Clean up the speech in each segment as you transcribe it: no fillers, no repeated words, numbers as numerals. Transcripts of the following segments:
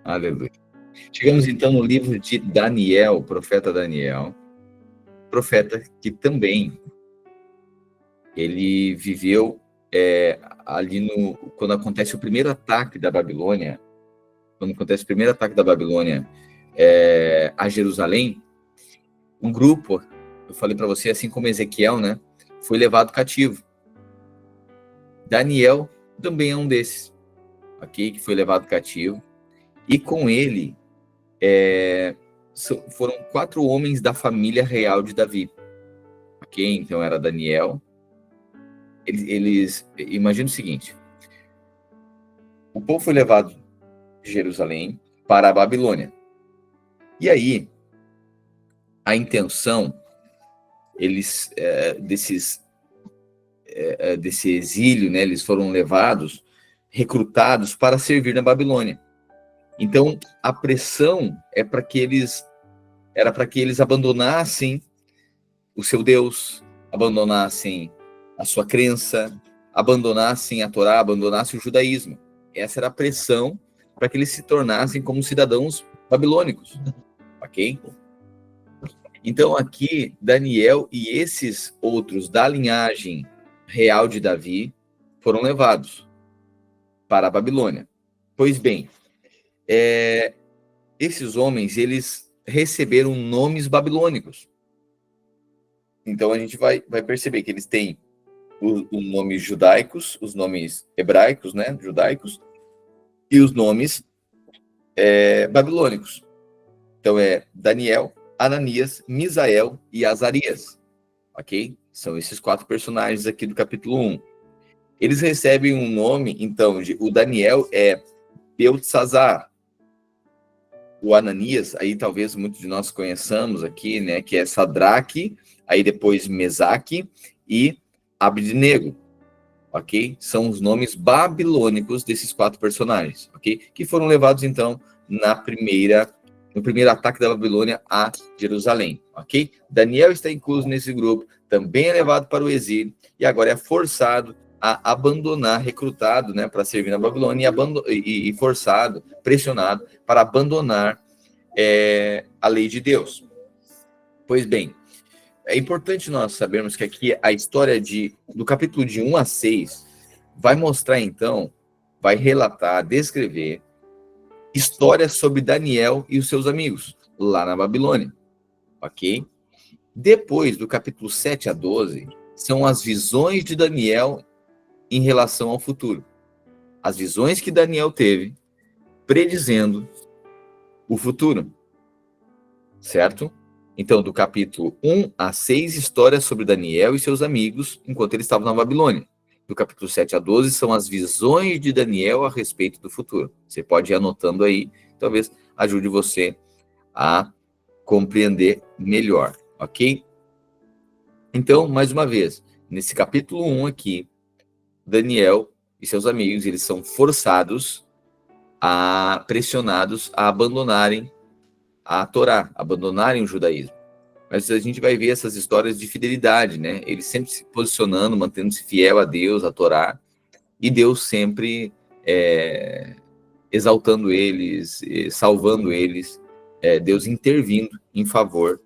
Aleluia. Chegamos então no livro de Daniel, profeta Daniel, profeta que também ele viveu ali quando acontece o primeiro ataque da Babilônia, a Jerusalém, um grupo, eu falei para você, assim como Ezequiel, né, foi levado cativo. Daniel também é um desses, ok, que foi levado cativo, e com ele foram 4 homens da família real de Davi, ok? Então era Daniel. Eles imagina o seguinte: o povo foi levado de Jerusalém para a Babilônia. E aí, a intenção desse exílio, né? Eles foram levados, recrutados para servir na Babilônia. Então, a pressão era para que eles abandonassem o seu Deus, abandonassem a sua crença, abandonassem a Torá, abandonassem o judaísmo. Essa era a pressão para que eles se tornassem como cidadãos babilônicos, ok? Então aqui, Daniel e esses outros da linhagem real de Davi foram levados para a Babilônia. Pois bem, esses homens, eles receberam nomes babilônicos. Então a gente vai perceber que eles têm os nomes judaicos, os nomes hebraicos, né, judaicos, e os nomes babilônicos. Então é Daniel, Ananias, Misael e Azarias, ok? São esses 4 personagens aqui do capítulo 1. Eles recebem um nome, então, o Daniel é Beltesazar. O Ananias, aí talvez muitos de nós conheçamos aqui, né, que é Sadraque, aí depois Mesaque e Abednego, ok? São os nomes babilônicos desses 4 personagens, ok? Que foram levados, então, no primeiro ataque da Babilônia a Jerusalém, ok? Daniel está incluso nesse grupo, também é levado para o exílio e agora é forçado a abandonar, recrutado, né, para servir na Babilônia e forçado, pressionado para abandonar a lei de Deus. Pois bem, é importante nós sabermos que aqui a história do capítulo de 1 a 6 vai mostrar, então, vai relatar, descrever histórias sobre Daniel e os seus amigos lá na Babilônia, ok? Depois, do capítulo 7 a 12, são as visões de Daniel em relação ao futuro. As visões que Daniel teve predizendo o futuro, certo? Então, do capítulo 1 a 6, histórias sobre Daniel e seus amigos enquanto eles estavam na Babilônia. Do capítulo 7 a 12 são as visões de Daniel a respeito do futuro. Você pode ir anotando aí, talvez ajude você a compreender melhor, ok? Então, mais uma vez, nesse capítulo 1 aqui, Daniel e seus amigos, eles são pressionados a abandonarem a Torá, abandonarem o judaísmo. Mas a gente vai ver essas histórias de fidelidade, né? Eles sempre se posicionando, mantendo-se fiel a Deus, a Torá, e Deus sempre exaltando eles, salvando eles, Deus intervindo em favor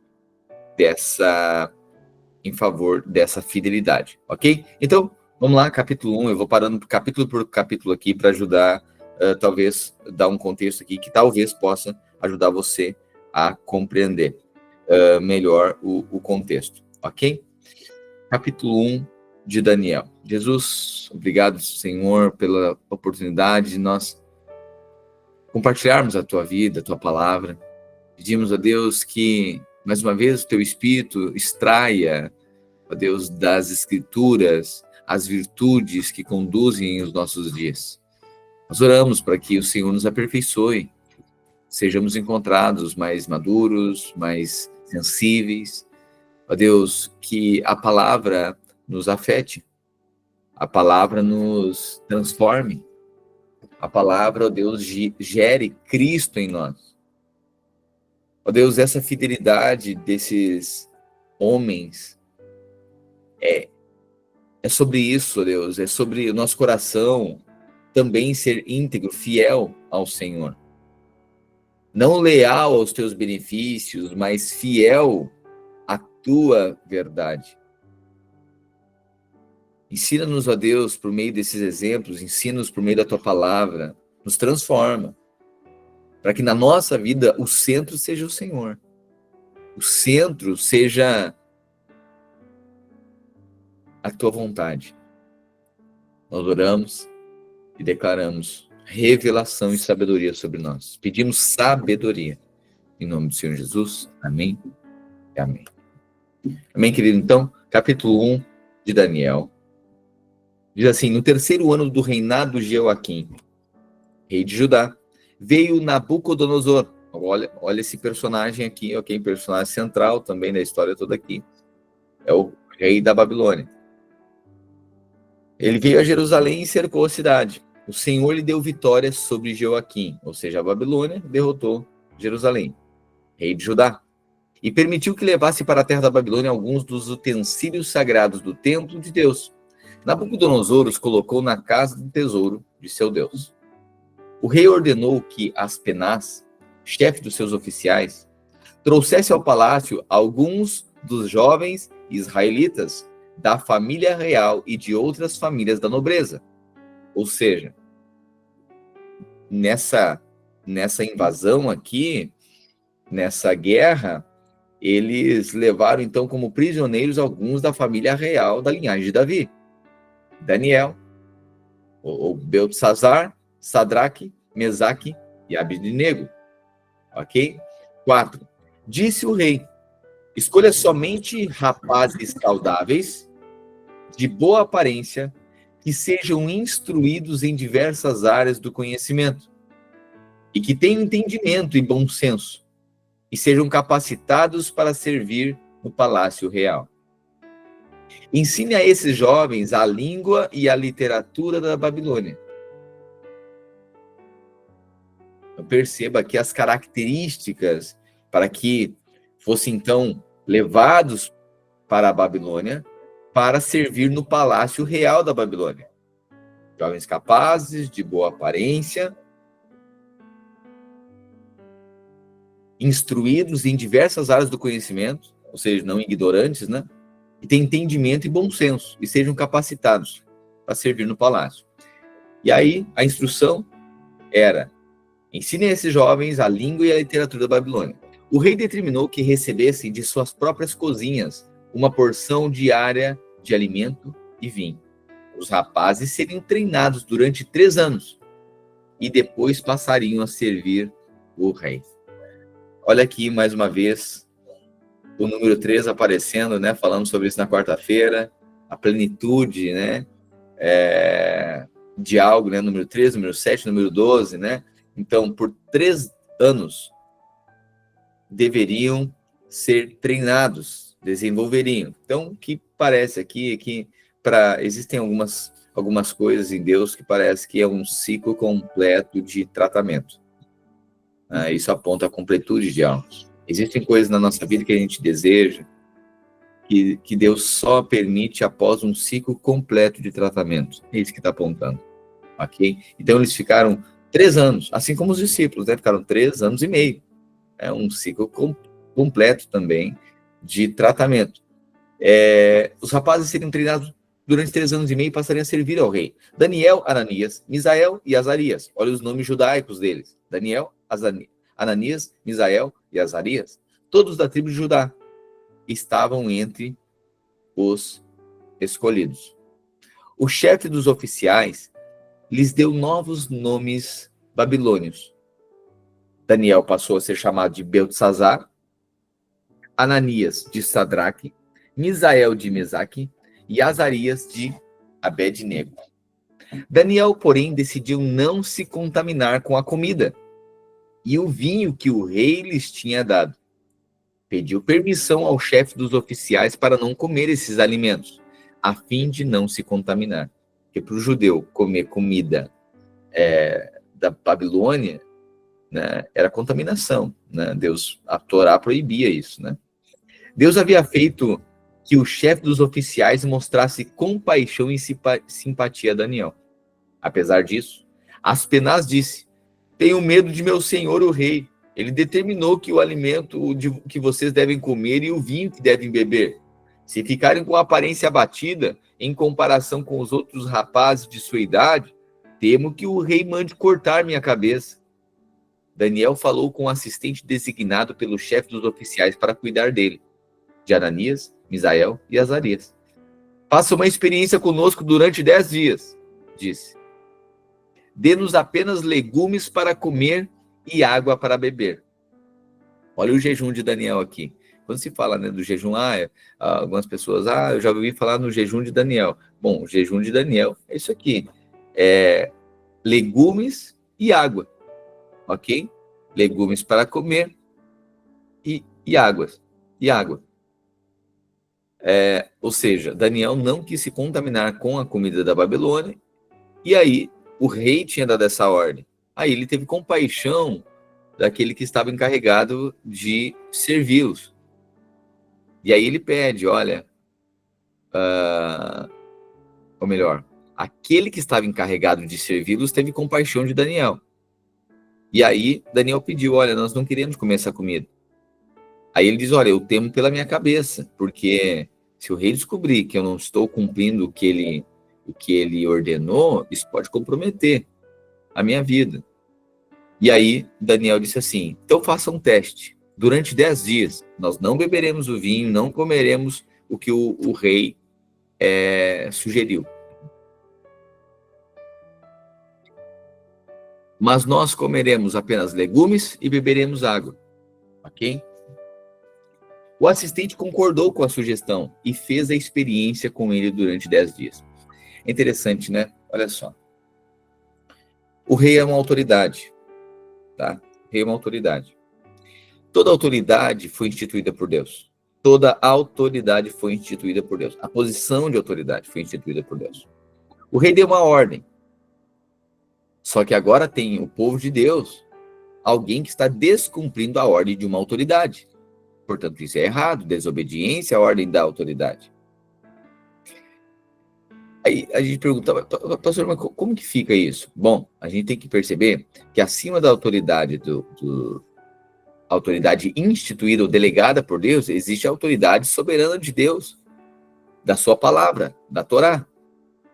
dessa fidelidade, ok? Então, vamos lá, capítulo 1, eu vou parando capítulo por capítulo aqui para ajudar, talvez, dar um contexto aqui que talvez possa ajudar você a compreender melhor o contexto, ok? Capítulo 1 de Daniel. Jesus, obrigado, Senhor, pela oportunidade de nós compartilharmos a tua vida, a tua palavra. Pedimos a Deus que, mais uma vez, o teu Espírito extraia, ó Deus, das Escrituras, as virtudes que conduzem os nossos dias. Nós oramos para que o Senhor nos aperfeiçoe, sejamos encontrados mais maduros, mais sensíveis. Ó Deus, que a palavra nos afete, a palavra nos transforme, a palavra, ó Deus, gere Cristo em nós. Ó Deus, essa fidelidade desses homens é sobre isso, ó Deus, é sobre o nosso coração também ser íntegro, fiel ao Senhor. não leal aos teus benefícios, mas fiel à tua verdade. Ensina-nos, ó Deus, por meio desses exemplos, ensina-nos por meio da tua palavra, nos transforma, para que na nossa vida o centro seja o Senhor. O centro seja a tua vontade. Nós oramos e declaramos revelação e sabedoria sobre nós. Pedimos sabedoria. Em nome do Senhor Jesus. Amém e amém. Amém, querido? Então, capítulo 1 de Daniel. Diz assim: no terceiro ano do reinado de Joaquim, rei de Judá, veio Nabucodonosor. Olha esse personagem aqui, ok? Personagem central também da história toda aqui. É o rei da Babilônia. Ele veio a Jerusalém e cercou a cidade. O Senhor lhe deu vitória sobre Joaquim, ou seja, a Babilônia derrotou Jerusalém, rei de Judá, e permitiu que levasse para a terra da Babilônia alguns dos utensílios sagrados do templo de Deus. Nabucodonosor os colocou na casa do tesouro de seu Deus. O rei ordenou que Aspenaz, chefe dos seus oficiais, trouxesse ao palácio alguns dos jovens israelitas da família real e de outras famílias da nobreza. Ou seja, nessa invasão aqui, nessa guerra, eles levaram então como prisioneiros alguns da família real da linhagem de Davi. Daniel, ou Beltesazar, Sadraque, Mesaque e Abednego. Ok? 4. Disse o rei: escolha somente rapazes saudáveis, de boa aparência, que sejam instruídos em diversas áreas do conhecimento, e que tenham entendimento e bom senso, e sejam capacitados para servir no palácio real. Ensine a esses jovens a língua e a literatura da Babilônia. Então, perceba aqui as características para que fossem, então, levados para a Babilônia para servir no palácio real da Babilônia. Jovens capazes, de boa aparência, instruídos em diversas áreas do conhecimento, ou seja, não ignorantes, né? E têm entendimento e bom senso, e sejam capacitados para servir no palácio. E aí, a instrução era: ensinem a esses jovens a língua e a literatura da Babilônia. O rei determinou que recebessem de suas próprias cozinhas uma porção diária de alimento e vinho. Os rapazes seriam treinados durante 3 anos e depois passariam a servir o rei. Olha aqui mais uma vez o número 3 aparecendo, né? Falando sobre isso na quarta-feira, a plenitude, né? De algo, né? Número 3, número 7, número 12, né? Então, por 3 anos, deveriam ser treinados, desenvolveriam. Então, o que parece aqui é que existem algumas coisas em Deus que parece que é um ciclo completo de tratamento. Isso aponta a completude de algo. Existem coisas na nossa vida que a gente deseja, que Deus só permite após um ciclo completo de tratamento. É isso que está apontando. Ok? Então, eles ficaram 3 anos, assim como os discípulos, né? Ficaram 3 anos e meio. É um ciclo completo também de tratamento. Os rapazes seriam treinados durante 3 anos e meio e passariam a servir ao rei. Daniel, Ananias, Misael e Azarias. Olha os nomes judaicos deles. Daniel, Ananias, Misael e Azarias. Todos da tribo de Judá estavam entre os escolhidos. O chefe dos oficiais lhes deu novos nomes babilônios. Daniel passou a ser chamado de Beltesazar, Ananias de Sadraque, Misael de Mesaque e Azarias de Abednego. Daniel, porém, decidiu não se contaminar com a comida e o vinho que o rei lhes tinha dado. Pediu permissão ao chefe dos oficiais para não comer esses alimentos, a fim de não se contaminar. Porque para o judeu comer comida da Babilônia, né, era contaminação, né? A Torá proibia isso, né? Deus havia feito que o chefe dos oficiais mostrasse compaixão e simpatia a Daniel. Apesar disso, Aspenaz disse: tenho medo de meu senhor o rei, Ele determinou que o alimento que vocês devem comer e o vinho que devem beber. Se ficarem com a aparência abatida, em comparação com os outros rapazes de sua idade, temo que o rei mande cortar minha cabeça. Daniel falou com o assistente designado pelo chefe dos oficiais para cuidar dele, de Ananias, Misael e Azarias. Faça uma experiência conosco durante 10 dias, disse. Dê-nos apenas legumes para comer e água para beber. Olha o jejum de Daniel aqui. Quando se fala, né, do jejum, algumas pessoas, eu já ouvi falar no jejum de Daniel. Bom, o jejum de Daniel é isso aqui. Legumes e água, ok? Legumes para comer e água. Ou seja, Daniel não quis se contaminar com a comida da Babilônia, e aí o rei tinha dado essa ordem. Aí ele teve compaixão daquele que estava encarregado de servi-los. E aí ele pede, olha, ou melhor, aquele que estava encarregado de servi-los teve compaixão de Daniel. E aí Daniel pediu, olha, nós não queremos comer essa comida. Aí ele diz, olha, eu temo pela minha cabeça, porque se o rei descobrir que eu não estou cumprindo o que ele ordenou, isso pode comprometer a minha vida. E aí Daniel disse assim, então faça um teste. Durante 10 dias, nós não beberemos o vinho, não comeremos o que o rei sugeriu. Mas nós comeremos apenas legumes e beberemos água. Ok? O assistente concordou com a sugestão e fez a experiência com ele durante 10 dias. É interessante, né? Olha só. O rei é uma autoridade, tá? O rei é uma autoridade. Toda autoridade foi instituída por Deus. Toda autoridade foi instituída por Deus. A posição de autoridade foi instituída por Deus. O rei deu uma ordem. Só que agora tem o povo de Deus, alguém que está descumprindo a ordem de uma autoridade. Portanto, isso é errado, desobediência à ordem da autoridade. Aí a gente pergunta, pastor, mas como que fica isso? Bom, a gente tem que perceber que acima da autoridade autoridade instituída ou delegada por Deus, existe a autoridade soberana de Deus, da sua palavra, da Torá.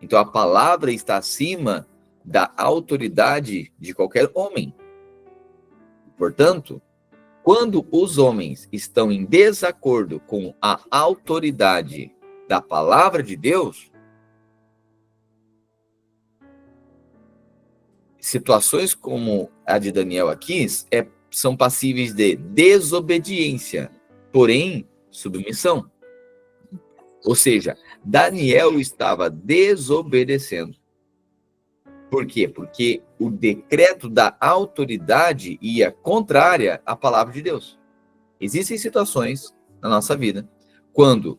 Então a palavra está acima da autoridade de qualquer homem. Portanto, quando os homens estão em desacordo com a autoridade da palavra de Deus, situações como a de Daniel aqui são passíveis de desobediência, porém submissão. Ou seja, Daniel estava desobedecendo. Por quê? Porque o decreto da autoridade ia contrária à palavra de Deus. Existem situações na nossa vida quando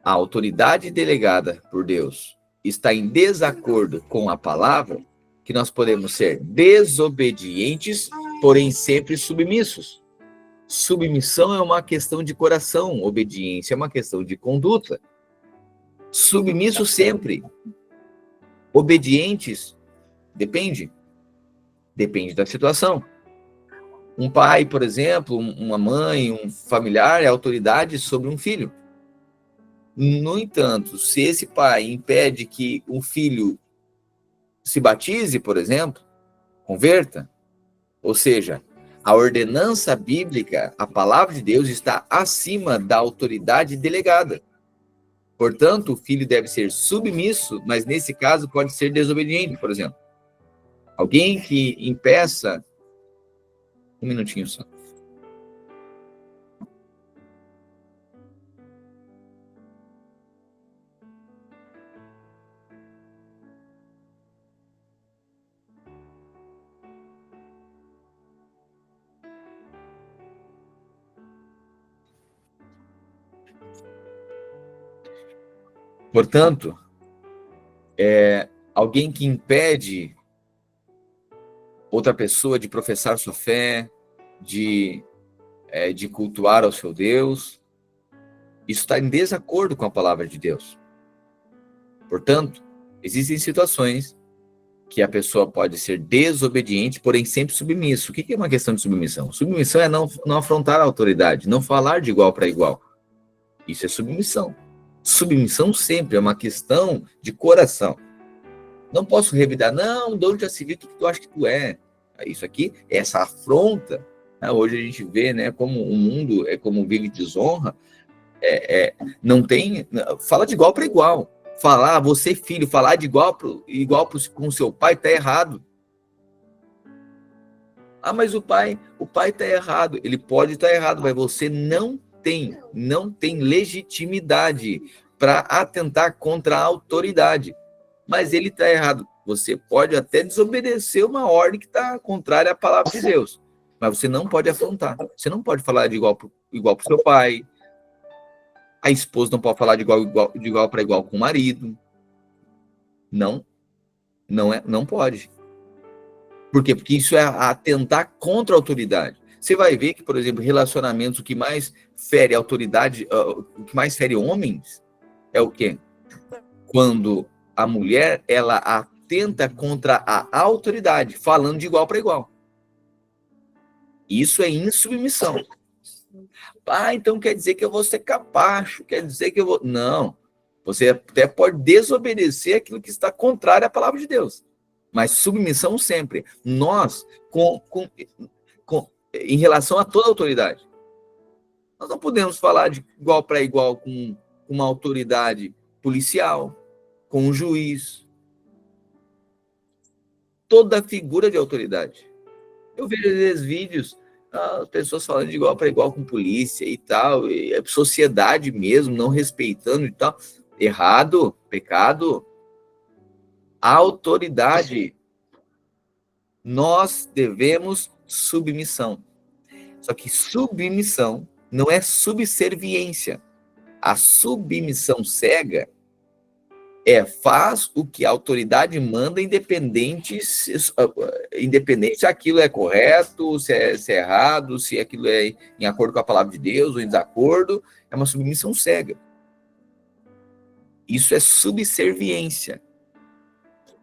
a autoridade delegada por Deus está em desacordo com a palavra, que nós podemos ser desobedientes, porém sempre submissos. Submissão é uma questão de coração, obediência é uma questão de conduta. Submisso sempre. Obedientes, depende da situação. Um pai, por exemplo, uma mãe, um familiar é autoridade sobre um filho. No entanto, se esse pai impede que um filho se batize, por exemplo, converta, ou seja, a ordenança bíblica, a palavra de Deus está acima da autoridade delegada. Portanto, o filho deve ser submisso, mas nesse caso pode ser desobediente, por exemplo. Alguém que impeça... Um minutinho só. Portanto, alguém que impede outra pessoa de professar sua fé, de cultuar ao seu Deus, isso está em desacordo com a palavra de Deus. Portanto, existem situações que a pessoa pode ser desobediente, porém sempre submisso. O que é uma questão de submissão? Submissão é não afrontar a autoridade, não falar de igual para igual. Isso é submissão. Submissão sempre é uma questão de coração. Não posso revidar, não, de onde já se viu, o que tu acha que tu é? Isso aqui, essa afronta, né? Hoje a gente vê, né, como o mundo é como vive desonra, não tem, fala de igual para igual. Falar, você filho, falar de igual com seu pai está errado. Ah, mas o pai está errado. Ele pode estar errado, mas você não tem legitimidade para atentar contra a autoridade. Mas ele está errado. Você pode até desobedecer uma ordem que está contrária à palavra de Deus, mas você não pode afrontar. Você não pode falar de igual para o seu pai. A esposa não pode falar de igual para igual com o marido. Não pode. Por quê? Porque isso é atentar contra a autoridade. Você vai ver que, por exemplo, relacionamentos, o que mais fere a autoridade, o que mais fere homens, é o quê? Quando a mulher, ela atenta contra a autoridade, falando de igual para igual. Isso é insubmissão. Ah, então quer dizer que eu vou ser capacho, quer dizer que eu vou... Não. Você até pode desobedecer aquilo que está contrário à palavra de Deus. Mas submissão sempre. Nós, em relação a toda autoridade, nós não podemos falar de igual para igual com uma autoridade policial, com um juiz. Toda figura de autoridade. Eu vejo, às vezes, vídeos, as pessoas falando de igual para igual com polícia e tal, e a sociedade mesmo, não respeitando e tal. Errado, pecado. A autoridade, nós devemos submissão. Só que submissão não é subserviência. A submissão cega faz o que a autoridade manda, independente se aquilo é correto, se é errado, se aquilo é em acordo com a palavra de Deus ou em desacordo. É uma submissão cega. Isso é subserviência.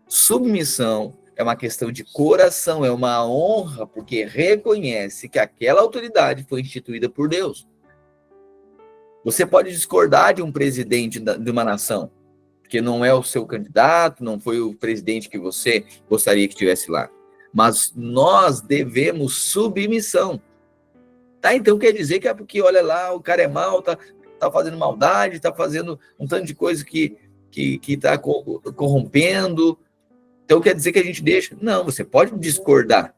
Submissão é uma questão de coração, é uma honra, porque reconhece que aquela autoridade foi instituída por Deus. Você pode discordar de um presidente de uma nação, porque não é o seu candidato, não foi o presidente que você gostaria que estivesse lá. Mas nós devemos submissão. Tá? Então quer dizer que é porque, olha lá, o cara é mau, tá fazendo maldade, tá fazendo um tanto de coisa que tá corrompendo. Então quer dizer que a gente deixa? Não, você pode discordar,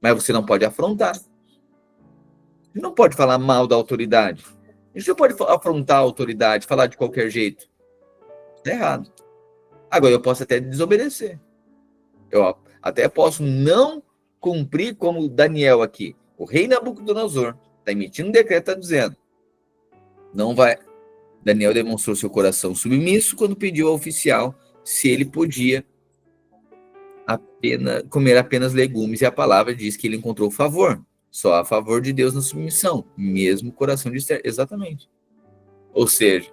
mas você não pode afrontar. Você não pode falar mal da autoridade. A gente não pode afrontar a autoridade, falar de qualquer jeito. Está errado. Agora, eu posso até desobedecer. Eu até posso não cumprir como Daniel aqui. O rei Nabucodonosor está emitindo um decreto, está dizendo, não vai... Daniel demonstrou seu coração submisso quando pediu ao oficial se ele podia comer apenas legumes, e a palavra diz que ele encontrou favor, só a favor de Deus na submissão, mesmo coração de Esther, exatamente. Ou seja,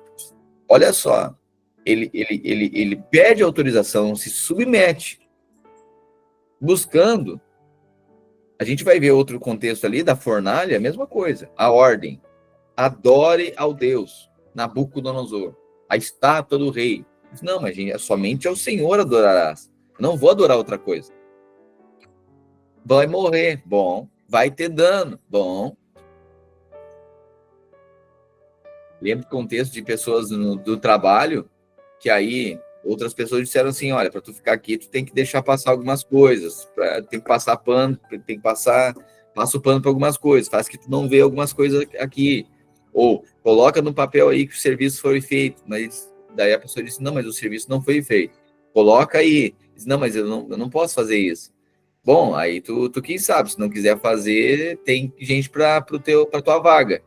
olha só, ele pede autorização, se submete, buscando. A gente vai ver outro contexto ali da fornalha, a mesma coisa, a ordem, adore ao Deus, Nabucodonosor, a estátua do rei. Não, mas somente ao Senhor adorarás. Não vou adorar outra coisa. Vai morrer, bom. Vai ter dano, bom. Lembro do contexto de pessoas do trabalho, que aí outras pessoas disseram assim, olha, para tu ficar aqui, tu tem que deixar passar algumas coisas, tem que passar pano, passa o pano para algumas coisas, faz que tu não vê algumas coisas aqui. Ou coloca no papel aí que o serviço foi feito, mas daí a pessoa disse, não, mas o serviço não foi feito. Coloca aí. Diz, não, mas eu não posso fazer isso. Bom, aí tu quem sabe, se não quiser fazer, tem gente para tua vaga.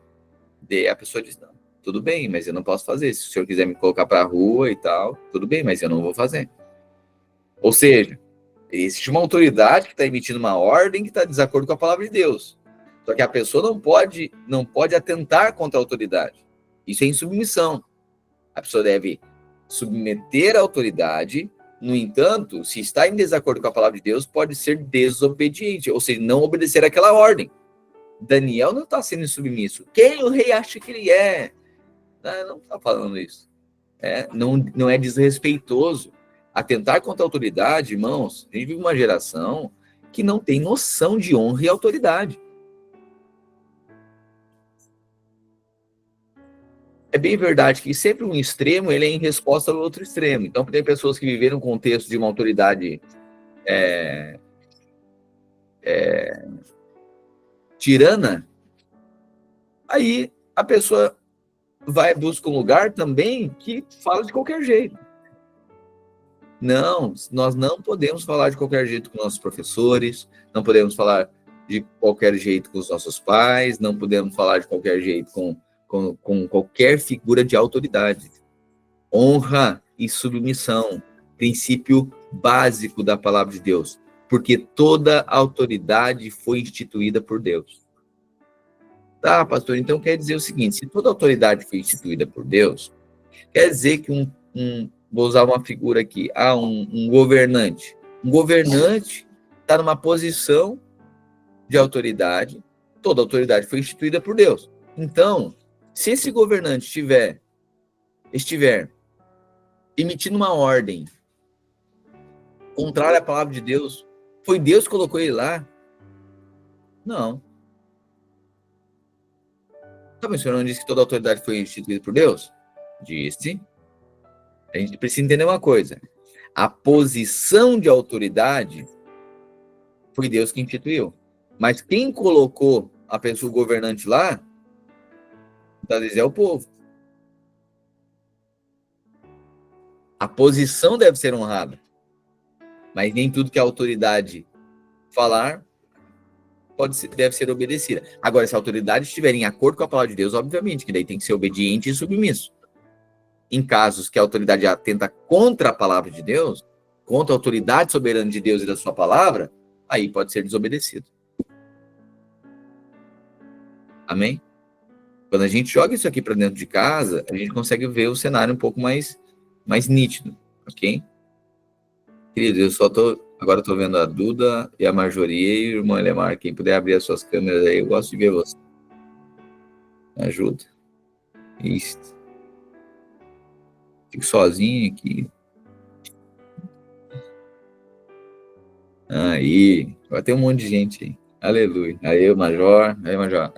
Daí a pessoa diz, não, tudo bem, mas eu não posso fazer. Se o senhor quiser me colocar para a rua e tal, tudo bem, mas eu não vou fazer. Ou seja, existe uma autoridade que está emitindo uma ordem que está de desacordo com a palavra de Deus. Só que a pessoa não pode atentar contra a autoridade. Isso é insubmissão. A pessoa deve submeter a autoridade, No entanto, se está em desacordo com a palavra de Deus, pode ser desobediente, ou seja, não obedecer àquela ordem. Daniel não está sendo submisso. Quem o rei acha que ele é? Não está falando isso. Não é desrespeitoso. Atentar contra a autoridade, irmãos, a gente vive uma geração que não tem noção de honra e autoridade. É bem verdade que sempre um extremo ele é em resposta ao outro extremo. Então, tem pessoas que viveram no contexto de uma autoridade tirana, aí a pessoa busca um lugar também que fala de qualquer jeito. Não, nós não podemos falar de qualquer jeito com nossos professores, não podemos falar de qualquer jeito com os nossos pais, não podemos falar de qualquer jeito com qualquer figura de autoridade. Honra e submissão, princípio básico da palavra de Deus, porque toda autoridade foi instituída por Deus. Tá, pastor, então quer dizer o seguinte, se toda autoridade foi instituída por Deus, quer dizer que vou usar uma figura aqui, um governante. Um governante está numa posição de autoridade, toda autoridade foi instituída por Deus. Então, se esse governante estiver emitindo uma ordem contrária à palavra de Deus, foi Deus que colocou ele lá? Não. Tá, mas o senhor não disse que toda autoridade foi instituída por Deus? Disse. A gente precisa entender uma coisa. A posição de autoridade foi Deus que instituiu. Mas quem colocou a pessoa, o governante lá, muitas vezes é o povo. A posição deve ser honrada. Mas nem tudo que a autoridade falar deve ser obedecida. Agora, se a autoridade estiver em acordo com a palavra de Deus, obviamente, que daí tem que ser obediente e submisso. Em casos que a autoridade atenta contra a palavra de Deus, contra a autoridade soberana de Deus e da sua palavra, aí pode ser desobedecido. Amém? Quando a gente joga isso aqui para dentro de casa, a gente consegue ver o cenário um pouco mais nítido, ok? Queridos, agora estou vendo a Duda e a Marjorie e o irmão Elemar. Quem puder abrir as suas câmeras aí, eu gosto de ver você. Me ajuda. Isso. Fico sozinho aqui. Aí. Agora tem um monte de gente aí. Aleluia. Aí, o Major. Aí, Major.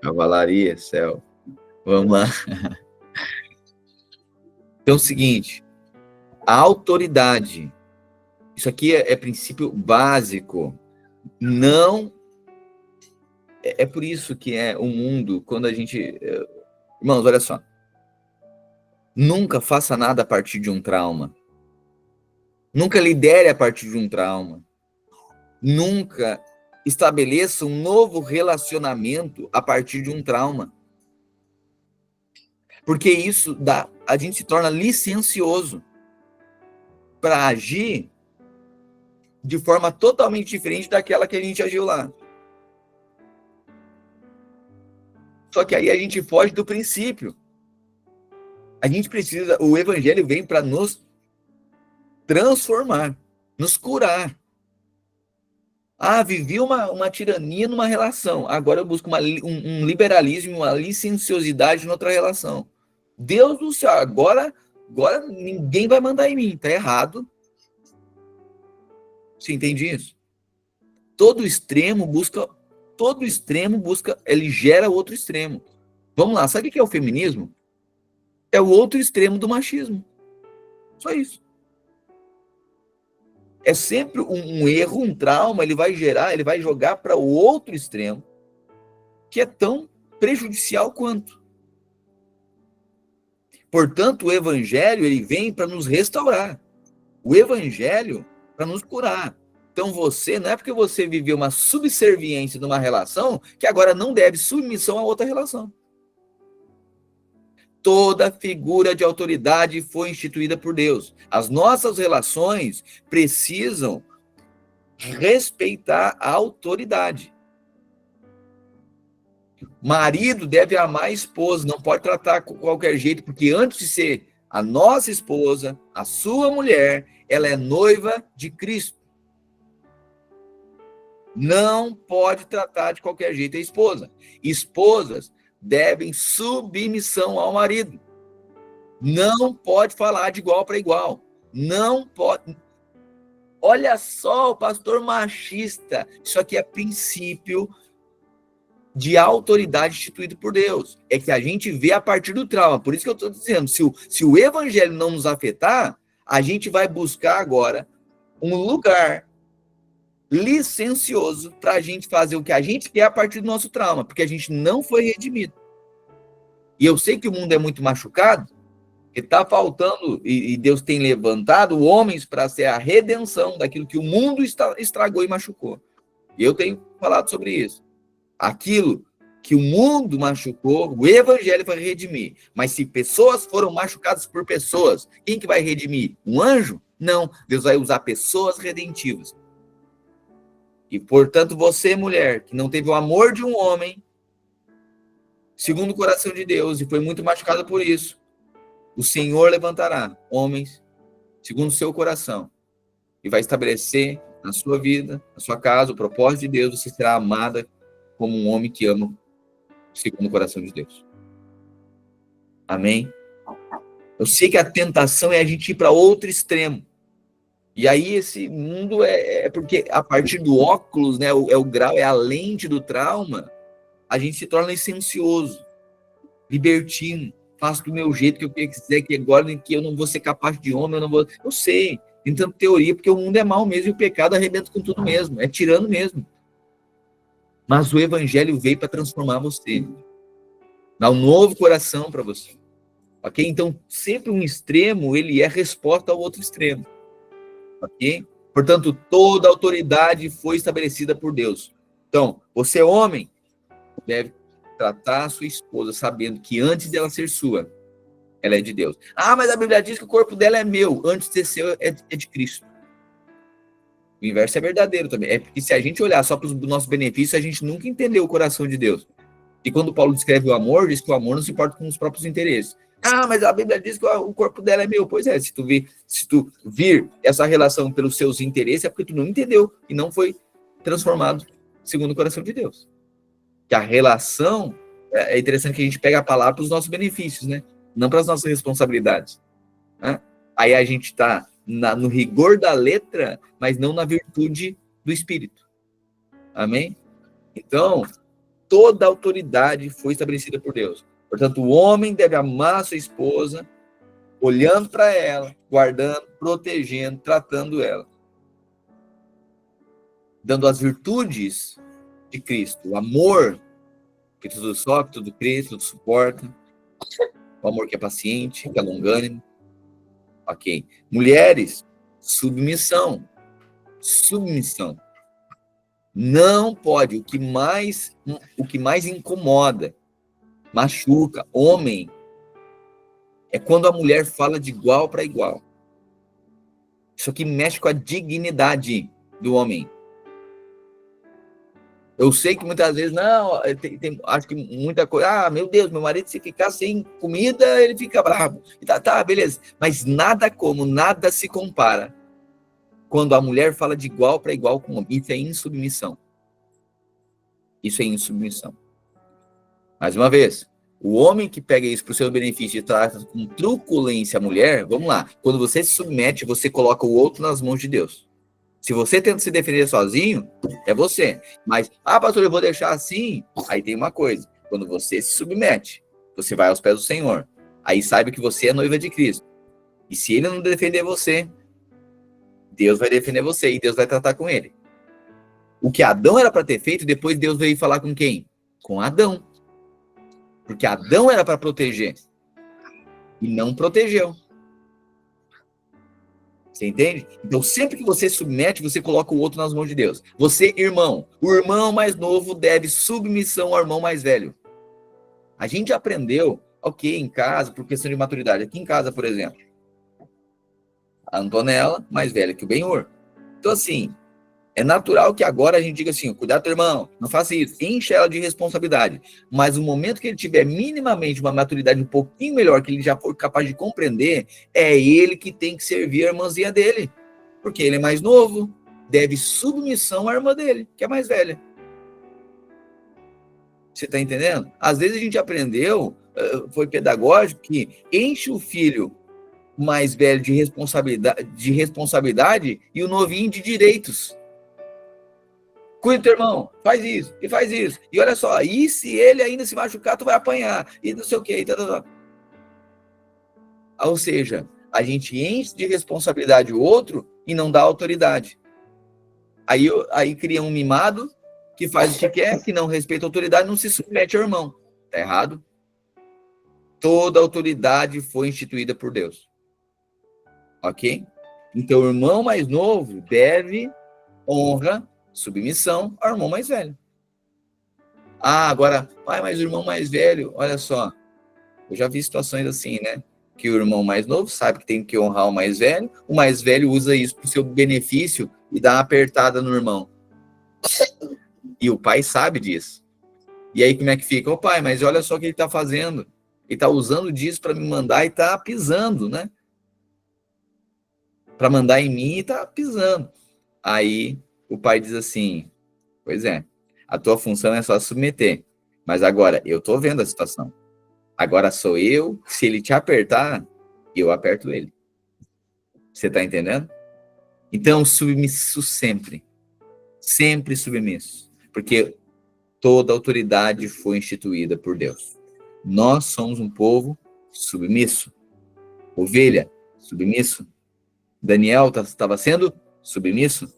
Cavalaria, céu. Vamos lá. Então, é o seguinte. A autoridade. Isso aqui é princípio básico. Não. É por isso que o mundo, quando a gente. Irmãos, olha só. Nunca faça nada a partir de um trauma. Nunca lidere a partir de um trauma. Nunca estabeleça um novo relacionamento a partir de um trauma. Porque isso a gente se torna licencioso para agir de forma totalmente diferente daquela que a gente agiu lá. Só que aí a gente foge do princípio. A gente precisa, o evangelho vem para nos transformar, nos curar. Vivi uma tirania numa relação, agora eu busco um liberalismo, uma licenciosidade em outra relação. Deus do céu, agora ninguém vai mandar em mim, tá errado. Você entende isso? Todo extremo busca, ele gera outro extremo. Vamos lá, sabe o que é o feminismo? É o outro extremo do machismo. Só isso. É sempre um erro, um trauma, ele vai jogar para o outro extremo, que é tão prejudicial quanto. Portanto, o evangelho, ele vem para nos restaurar. O evangelho para nos curar. Então, não é porque você viveu uma subserviência numa relação, que agora não deve submissão a outra relação. Toda figura de autoridade foi instituída por Deus. As nossas relações precisam respeitar a autoridade. Marido deve amar a esposa, não pode tratar com qualquer jeito, porque antes de ser A nossa esposa, a sua mulher, ela é noiva de Cristo. Não pode tratar de qualquer jeito a esposa. Esposas devem submissão ao marido. Não pode falar de igual para igual. Não pode. Olha só, o pastor machista. Isso aqui é princípio de autoridade instituído por Deus. É que a gente vê a partir do trauma. Por isso que eu estou dizendo, se o evangelho não nos afetar, a gente vai buscar agora um lugar licencioso para a gente fazer o que a gente quer a partir do nosso trauma, porque a gente não foi redimido. E eu sei que o mundo é muito machucado, que está faltando, e Deus tem levantado homens para ser a redenção daquilo que o mundo estragou e machucou. E eu tenho falado sobre isso. Aquilo que o mundo machucou, o evangelho vai redimir. Mas se pessoas foram machucadas por pessoas, quem que vai redimir? Um anjo? Não, Deus vai usar pessoas redentivas. E, portanto, você, mulher, que não teve o amor de um homem, segundo o coração de Deus, e foi muito machucada por isso, o Senhor levantará homens, segundo o seu coração, e vai estabelecer na sua vida, na sua casa, o propósito de Deus, você será amada como um homem que ama, segundo o coração de Deus. Amém? Eu sei que a tentação é a gente ir para outro extremo. E aí esse mundo é porque a partir do óculos, né, é o grau, é a lente do trauma, a gente se torna licencioso, libertino, faço do meu jeito que eu quiser, que agora que eu não vou ser capaz de homem, eu sei, tem tanta teoria, porque o mundo é mau mesmo e o pecado arrebenta com tudo mesmo, é tirano mesmo. Mas o evangelho veio para transformar você, dar um novo coração para você. Ok? Então, sempre um extremo, ele é resposta ao outro extremo. Ok? Portanto, toda autoridade foi estabelecida por Deus. Então, você, homem, deve tratar a sua esposa sabendo que antes dela ser sua, ela é de Deus. Ah, mas a Bíblia diz que o corpo dela é meu, antes de ser seu, é de Cristo. O inverso é verdadeiro também. É porque se a gente olhar só para os nossos benefícios, a gente nunca entendeu o coração de Deus. E quando Paulo descreve o amor, diz que o amor não se importa com os próprios interesses. Ah, mas a Bíblia diz que o corpo dela é meu. Pois é, se tu vir essa relação pelos seus interesses, é porque tu não entendeu e não foi transformado segundo o coração de Deus. Que a relação, é interessante que a gente pega a palavra para os nossos benefícios, né? Não para as nossas responsabilidades. Né? Aí a gente está no rigor da letra, mas não na virtude do Espírito. Amém? Então, toda autoridade foi estabelecida por Deus. Portanto, o homem deve amar a sua esposa, olhando para ela, guardando, protegendo, tratando ela. Dando as virtudes de Cristo. O amor, que tudo sofre, tudo crê, tudo suporta. O amor que é paciente, que é longânimo. Ok. Mulheres, submissão. Submissão. Não pode. O que mais incomoda, machuca, homem, é quando a mulher fala de igual para igual. Isso aqui mexe com a dignidade do homem. Eu sei que muitas vezes, não, acho que muita coisa, meu Deus, meu marido, se ficar sem comida, ele fica bravo. Tá, beleza. Mas nada se compara quando a mulher fala de igual para igual com o homem. Isso é insubmissão. Isso é insubmissão. Mais uma vez, o homem que pega isso para o seu benefício e trata com truculência a mulher, vamos lá, quando você se submete, você coloca o outro nas mãos de Deus. Se você tenta se defender sozinho, é você. Mas, pastor, eu vou deixar assim. Aí tem uma coisa, quando você se submete, você vai aos pés do Senhor. Aí saiba que você é noiva de Cristo. E se ele não defender você, Deus vai defender você e Deus vai tratar com ele. O que Adão era para ter feito, depois Deus veio falar com quem? Com Adão. Porque Adão era para proteger. E não protegeu. Você entende? Então, sempre que você submete, você coloca o outro nas mãos de Deus. Você, irmão, o irmão mais novo deve submissão ao irmão mais velho. A gente aprendeu, ok, em casa, por questão de maturidade. Aqui em casa, por exemplo, a Antonella, mais velha que o Benhur. Então, assim, É natural que agora a gente diga assim, cuidado, teu irmão, não faça isso, enche ela de responsabilidade. Mas no momento que ele tiver minimamente uma maturidade um pouquinho melhor, que ele já for capaz de compreender, é ele que tem que servir a irmãzinha dele. Porque ele é mais novo, deve submissão à irmã dele, que é mais velha. Você está entendendo? Às vezes a gente aprendeu, foi pedagógico, que enche o filho mais velho de responsabilidade e o novinho de direitos. Cuida do teu irmão, faz isso, e faz isso. E olha só, e se ele ainda se machucar, tu vai apanhar, e não sei o quê. Ou seja, a gente enche de responsabilidade o outro e não dá autoridade. Aí cria um mimado que faz o que quer, que não respeita a autoridade, não se submete ao irmão. Tá errado? Toda autoridade foi instituída por Deus. Ok? Então, o irmão mais novo deve honra, submissão ao irmão mais velho. Agora, pai, mas o irmão mais velho, olha só, eu já vi situações assim, né? Que o irmão mais novo sabe que tem que honrar o mais velho usa isso para o seu benefício e dá uma apertada no irmão. E o pai sabe disso. E aí como é que fica? Ô pai, mas olha só o que ele está fazendo. Ele está usando disso para me mandar e está pisando, né? Para mandar em mim e está pisando. Aí o pai diz assim, pois é, a tua função é só submeter. Mas agora, eu estou vendo a situação. Agora sou eu, se ele te apertar, eu aperto ele. Você está entendendo? Então, submisso sempre. Sempre submisso. Porque toda autoridade foi instituída por Deus. Nós somos um povo submisso. Ovelha, submisso. Daniel estava sendo submisso?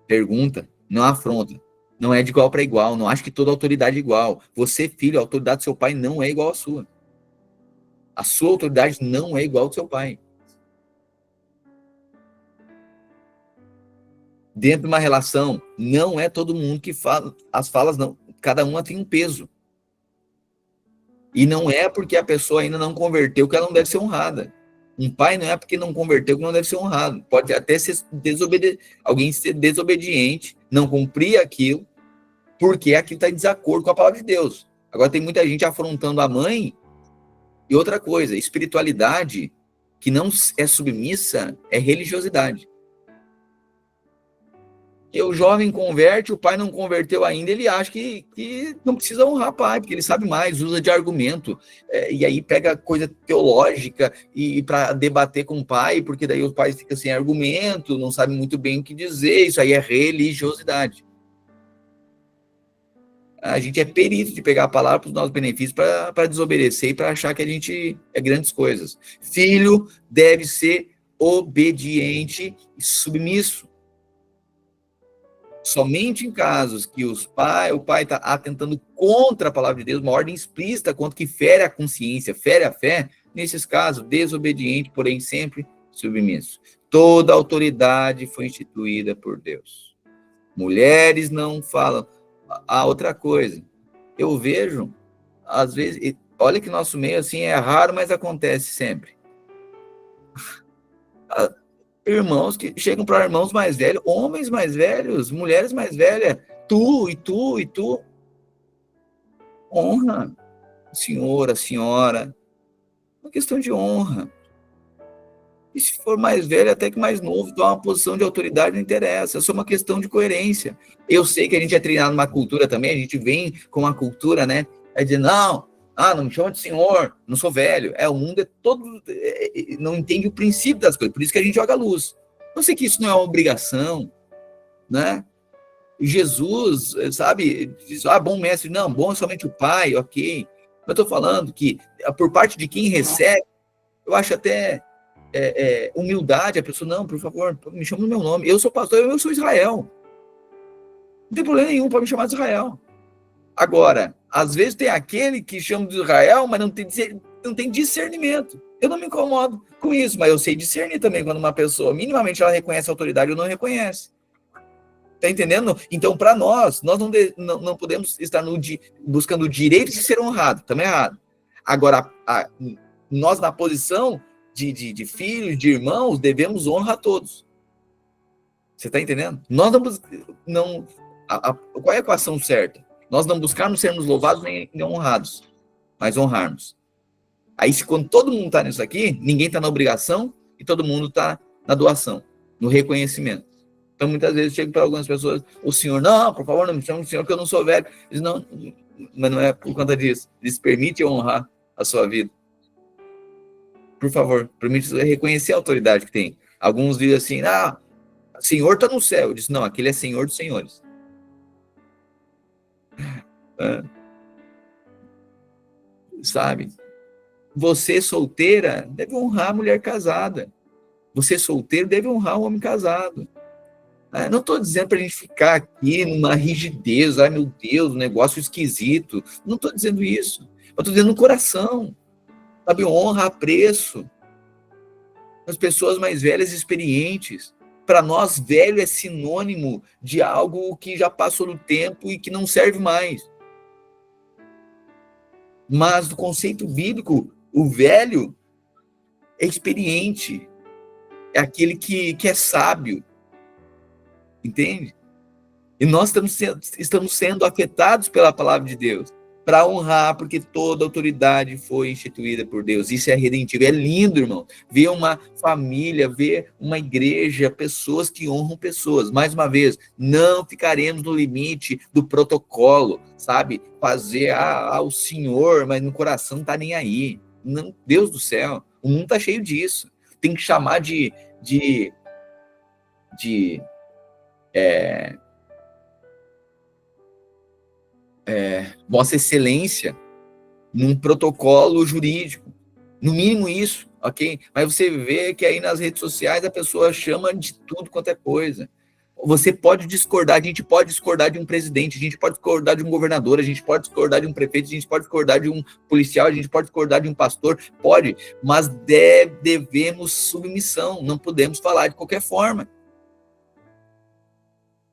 Pergunta, não afronta. Não é de igual para igual. Não acho que toda autoridade é igual. Você, filho, a autoridade do seu pai não é igual à sua. A sua autoridade não é igual ao do seu pai. Dentro de uma relação, não é todo mundo que fala. As falas não. Cada uma tem um peso. E não é porque a pessoa ainda não converteu que ela não deve ser honrada. Um pai não é porque não converteu que não deve ser honrado. Pode até ser alguém ser desobediente, não cumprir aquilo, porque aquilo está em desacordo com a palavra de Deus. Agora tem muita gente afrontando a mãe. E outra coisa, espiritualidade que não é submissa é religiosidade. E o jovem converte, o pai não converteu ainda, ele acha que não precisa honrar o pai, porque ele sabe mais, usa de argumento, e aí pega coisa teológica e para debater com o pai, porque daí o pai fica sem argumento, não sabe muito bem o que dizer, isso aí é religiosidade. A gente é perito de pegar a palavra para os nossos benefícios, para desobedecer e para achar que a gente é grandes coisas. Filho deve ser obediente e submisso. Somente em casos que o pai está atentando contra a palavra de Deus, uma ordem explícita contra que fere a consciência, fere a fé, nesses casos, desobediente, porém sempre submisso. Toda autoridade foi instituída por Deus. Mulheres não falam. Outra coisa, eu vejo, às vezes, olha que nosso meio assim é raro, mas acontece sempre. Irmãos que chegam para irmãos mais velhos, homens mais velhos, mulheres mais velhas, tu e tu e tu. Honra, senhora. Uma questão de honra. E se for mais velho, até que mais novo, dá uma posição de autoridade, não interessa. É só uma questão de coerência. Eu sei que a gente é treinado numa cultura também, a gente vem com uma cultura, né? É de não me chama de senhor, não sou velho. O mundo é todo. Não entende o princípio das coisas, por isso que a gente joga luz. Eu sei que isso não é uma obrigação, né? Jesus, sabe, diz, bom mestre, não, bom é somente o pai, ok. Eu estou falando que, por parte de quem recebe, eu acho até humildade, a pessoa, não, por favor, me chama no meu nome, eu sou pastor, eu sou Israel. Não tem problema nenhum, pode me chamar de Israel. Agora, às vezes tem aquele que chama de Israel, mas não tem discernimento. Eu não me incomodo com isso, mas eu sei discernir também quando uma pessoa, minimamente, ela reconhece a autoridade ou não reconhece. Tá entendendo? Então, para nós não podemos estar buscando o direito de ser honrado, também é errado. Agora, nós na posição de filhos, de irmãos, devemos honra a todos. Você está entendendo? Nós não qual é a equação certa? Nós não buscarmos sermos louvados nem honrados, mas honrarmos. Aí, quando todo mundo está nisso aqui, ninguém está na obrigação e todo mundo está na doação, no reconhecimento. Então, muitas vezes, eu chego para algumas pessoas, o senhor, não, por favor, não me chame de senhor, que eu não sou velho. Diz, não, mas não é por conta disso. Eles permitem honrar a sua vida. Por favor, permite reconhecer a autoridade que tem. Alguns dizem assim, senhor está no céu. Eu disse, não, aquele é senhor dos senhores. Sabe? Você solteira deve honrar a mulher casada. Você solteiro deve honrar o homem casado. Não estou dizendo para a gente ficar aqui numa rigidez, ai meu Deus, um negócio esquisito. Não estou dizendo isso. Eu estou dizendo no coração. Sabe, honra, apreço. As pessoas mais velhas e experientes. Para nós, velho é sinônimo de algo que já passou do tempo e que não serve mais. Mas, do conceito bíblico, o velho é experiente. É aquele que é sábio. Entende? E nós estamos sendo afetados pela palavra de Deus. Para honrar, porque toda autoridade foi instituída por Deus. Isso é redentivo. É lindo, irmão. Ver uma família, ver uma igreja, pessoas que honram pessoas. Mais uma vez, não ficaremos no limite do protocolo, sabe? Fazer o Senhor, mas no coração não está nem aí. Não, Deus do céu, o mundo está cheio disso. Tem que chamar de Vossa Excelência, num protocolo jurídico, no mínimo isso, ok? Mas você vê que aí nas redes sociais a pessoa chama de tudo quanto é coisa. Você pode discordar, a gente pode discordar de um presidente, a gente pode discordar de um governador, a gente pode discordar de um prefeito, a gente pode discordar de um policial, a gente pode discordar de um pastor, pode, mas devemos submissão, não podemos falar de qualquer forma.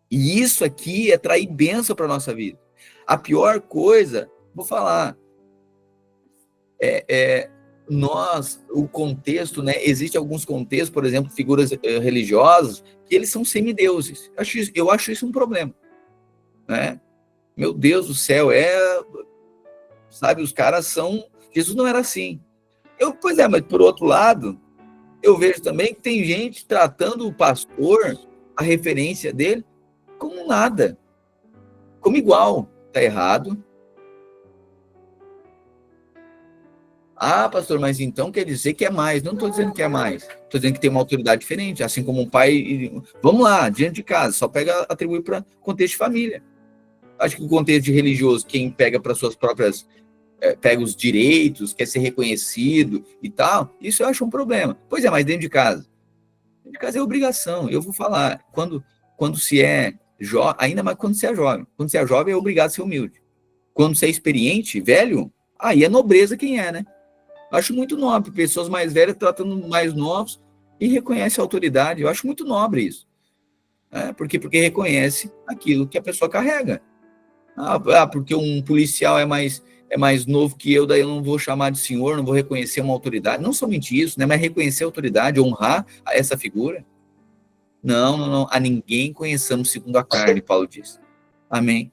E isso aqui é trair bênção para a nossa vida. A pior coisa, vou falar, o contexto, né? Existem alguns contextos, por exemplo, figuras religiosas, que eles são semideuses. Eu acho isso um problema, né? Meu Deus do céu, sabe, os caras são... Jesus não era assim. Pois é, mas por outro lado, eu vejo também que tem gente tratando o pastor, a referência dele, como nada, como igual. Está errado. Pastor, mas então quer dizer que é mais. Não estou dizendo que é mais. Estou dizendo que tem uma autoridade diferente, assim como um pai... Vamos lá, diante de casa, só atribui para contexto de família. Acho que o contexto de religioso, quem pega para suas próprias... pega os direitos, quer ser reconhecido e tal, isso eu acho um problema. Pois é, mas dentro de casa é obrigação. Eu vou falar, quando se é ainda mais quando você é jovem. Quando você é jovem, é obrigado a ser humilde. Quando você é experiente, velho, aí é nobreza quem é, né? Eu acho muito nobre, pessoas mais velhas tratando mais novos e reconhece a autoridade. Eu acho muito nobre isso. Porque reconhece aquilo que a pessoa carrega. Porque um policial é mais novo que eu, daí eu não vou chamar de senhor, não vou reconhecer uma autoridade. Não somente isso, né? Mas reconhecer a autoridade, honrar essa figura. Não. A ninguém conheçamos segundo a carne, Paulo diz. Amém.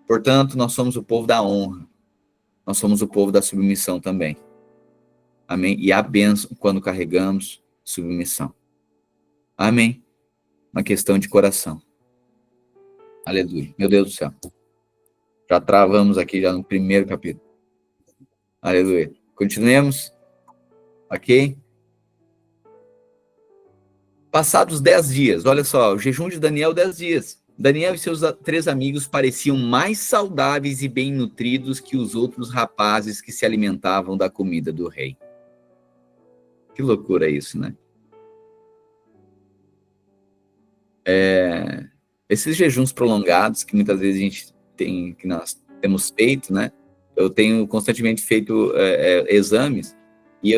Portanto, nós somos o povo da honra. Nós somos o povo da submissão também. Amém. E a bênção quando carregamos submissão. Amém. Uma questão de coração. Aleluia. Meu Deus do céu. Já travamos aqui já no primeiro capítulo. Aleluia. Continuemos. Ok? Passados 10 dias, olha só, o jejum de Daniel, 10 dias. Daniel e seus 3 amigos pareciam mais saudáveis e bem nutridos que os outros rapazes que se alimentavam da comida do rei. Que loucura isso, né? Esses jejuns prolongados que muitas vezes a gente tem, que nós temos feito, né? Eu tenho constantemente feito exames e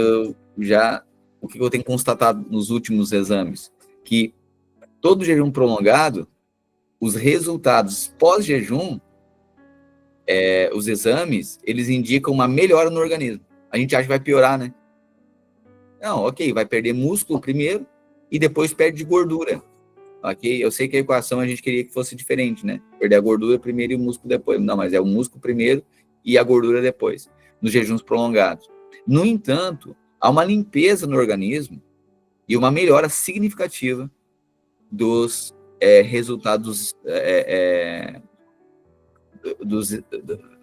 o que eu tenho constatado nos últimos exames? Que todo jejum prolongado, os resultados pós-jejum, os exames, eles indicam uma melhora no organismo. A gente acha que vai piorar, né? Não, ok, vai perder músculo primeiro e depois perde gordura. ok? Eu sei que a equação a gente queria que fosse diferente, né? Perder a gordura primeiro e o músculo depois. Não, mas é o músculo primeiro e a gordura depois, nos jejuns prolongados. No entanto, há uma limpeza no organismo e uma melhora significativa dos resultados,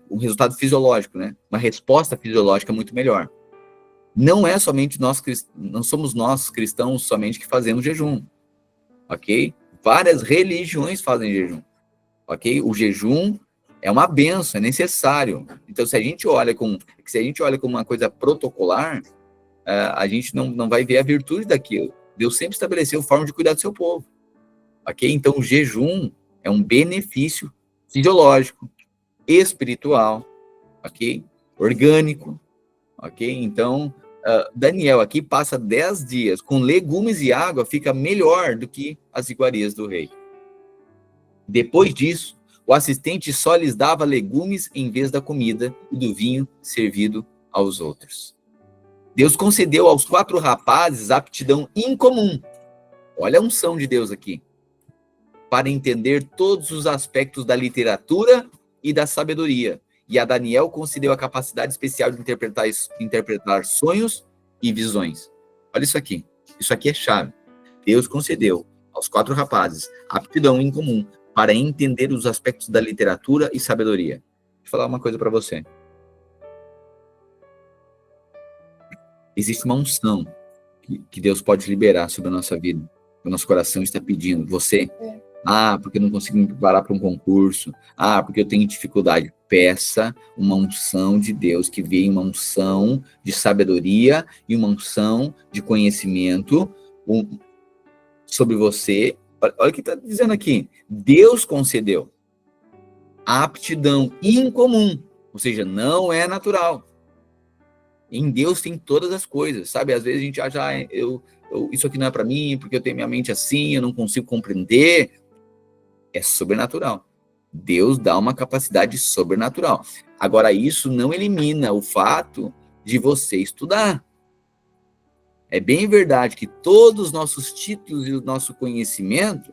o resultado fisiológico, né? Uma resposta fisiológica muito melhor. Não é somente nós, não somos nós cristãos somente que fazemos jejum, ok? Várias religiões fazem jejum, ok? O jejum é uma benção, é necessário. Então, se a gente olha como uma coisa protocolar, a gente não vai ver a virtude daquilo. Deus sempre estabeleceu forma de cuidar do seu povo, ok? Então, o jejum é um benefício fisiológico, espiritual, ok? Orgânico, ok? Então, Daniel aqui passa 10 dias com legumes e água, fica melhor do que as iguarias do rei. Depois disso, o assistente só lhes dava legumes em vez da comida e do vinho servido aos outros. Deus concedeu aos 4 rapazes aptidão incomum. Olha a unção de Deus aqui. Para entender todos os aspectos da literatura e da sabedoria. E a Daniel concedeu a capacidade especial de interpretar sonhos e visões. Olha isso aqui. Isso aqui é chave. Deus concedeu aos 4 rapazes aptidão incomum para entender os aspectos da literatura e sabedoria. Deixa eu falar uma coisa para você. Existe uma unção que Deus pode liberar sobre a nossa vida. O nosso coração está pedindo. Você, porque eu não consigo me preparar para um concurso. Porque eu tenho dificuldade. Peça uma unção de Deus, que venha uma unção de sabedoria e uma unção de conhecimento sobre você. Olha o que está dizendo aqui. Deus concedeu a aptidão incomum, ou seja, não é natural. Em Deus tem todas as coisas, sabe? Às vezes a gente acha, isso aqui não é para mim, porque eu tenho minha mente assim, eu não consigo compreender. É sobrenatural. Deus dá uma capacidade sobrenatural. Agora, isso não elimina o fato de você estudar. É bem verdade que todos os nossos títulos e o nosso conhecimento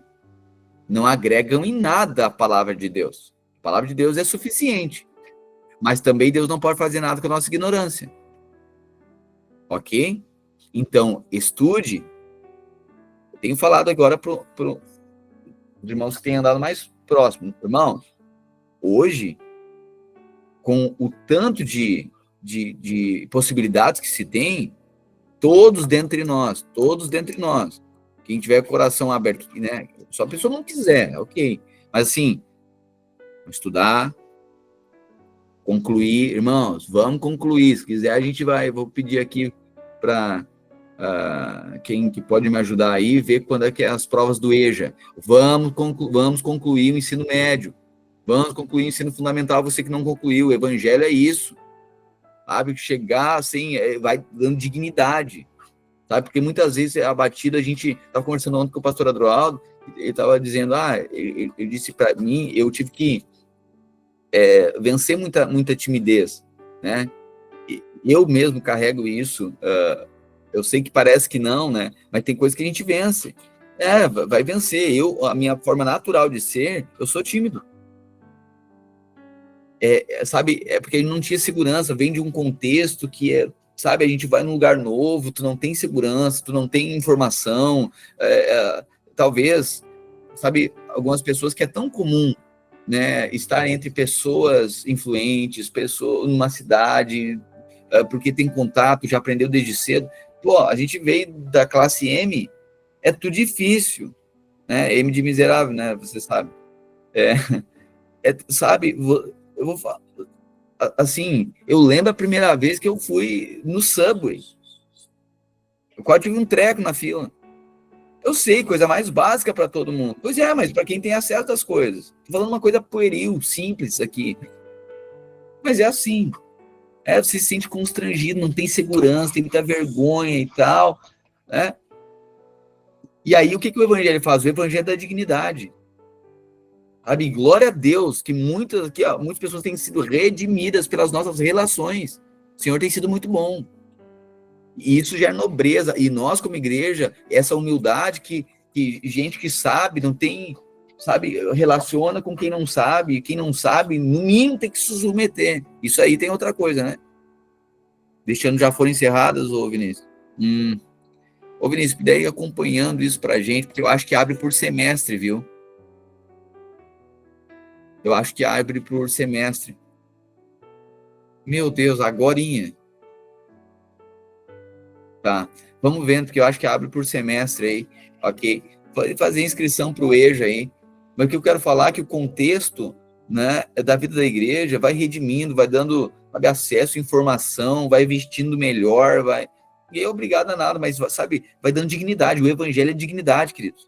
não agregam em nada a palavra de Deus. A palavra de Deus é suficiente. Mas também Deus não pode fazer nada com a nossa ignorância. Ok? Então, estude. Eu tenho falado agora para os irmãos que têm andado mais próximo. Irmãos, hoje, com o tanto de possibilidades que se tem, todos dentre nós, quem tiver o coração aberto, né? Só a pessoa não quiser, ok. Mas assim, estudar, concluir, irmãos, vamos concluir. Se quiser, a gente vou pedir aqui para quem que pode me ajudar aí, ver quando é que é as provas do EJA. Vamos concluir o ensino médio. Vamos concluir o ensino fundamental, você que não concluiu. O evangelho é isso. Sabe? Chegar assim, vai dando dignidade. Sabe? Porque muitas vezes é abatido. A gente estava conversando ontem com o pastor Adroaldo, ele estava dizendo, ele disse para mim, eu tive que vencer muita timidez, né? Eu mesmo carrego isso. Eu sei que parece que não, né? Mas tem coisa que a gente vence. Vai vencer. A minha forma natural de ser, eu sou tímido. Sabe? Porque a gente não tinha segurança, vem de um contexto que sabe, a gente vai num lugar novo, tu não tem segurança, tu não tem informação, talvez, sabe, algumas pessoas que é tão comum, né, estar entre pessoas influentes, pessoas numa cidade, porque tem contato, já aprendeu desde cedo. Pô, a gente veio da classe M, é tudo difícil, né? M de miserável, né? Você sabe. Sabe, eu vou falar, assim, eu lembro a primeira vez que eu fui no Subway. Eu quase tive um treco na fila. Eu sei, coisa mais básica para todo mundo. Pois é, mas para quem tem acesso às coisas. Tô falando uma coisa pueril, simples aqui. Mas é assim. Você se sente constrangido, não tem segurança, tem muita vergonha e tal, né? E aí, o que o evangelho faz? O evangelho da dignidade. Sabe? Glória a Deus que muitas pessoas têm sido redimidas pelas nossas relações. O Senhor tem sido muito bom. E isso gera nobreza. E nós, como igreja, essa humildade que que gente que sabe, não tem, sabe, relaciona com quem não sabe, e quem não sabe, no mínimo, tem que se submeter. Isso aí tem outra coisa, né? Deixando já foram encerradas, ô Vinícius? Ô Vinícius, puder ir acompanhando isso pra gente, porque eu acho que abre por semestre, viu? Eu acho que abre por semestre. Meu Deus, agorinha. Tá. Vamos vendo, porque eu acho que abre por semestre aí, ok? Pode fazer inscrição para o EJA aí. Mas o que eu quero falar é que o contexto, né, da vida da igreja vai redimindo, vai dando, sabe, acesso à informação, vai vestindo melhor, vai. E é obrigado a nada, mas, sabe, vai dando dignidade. O evangelho é dignidade, queridos.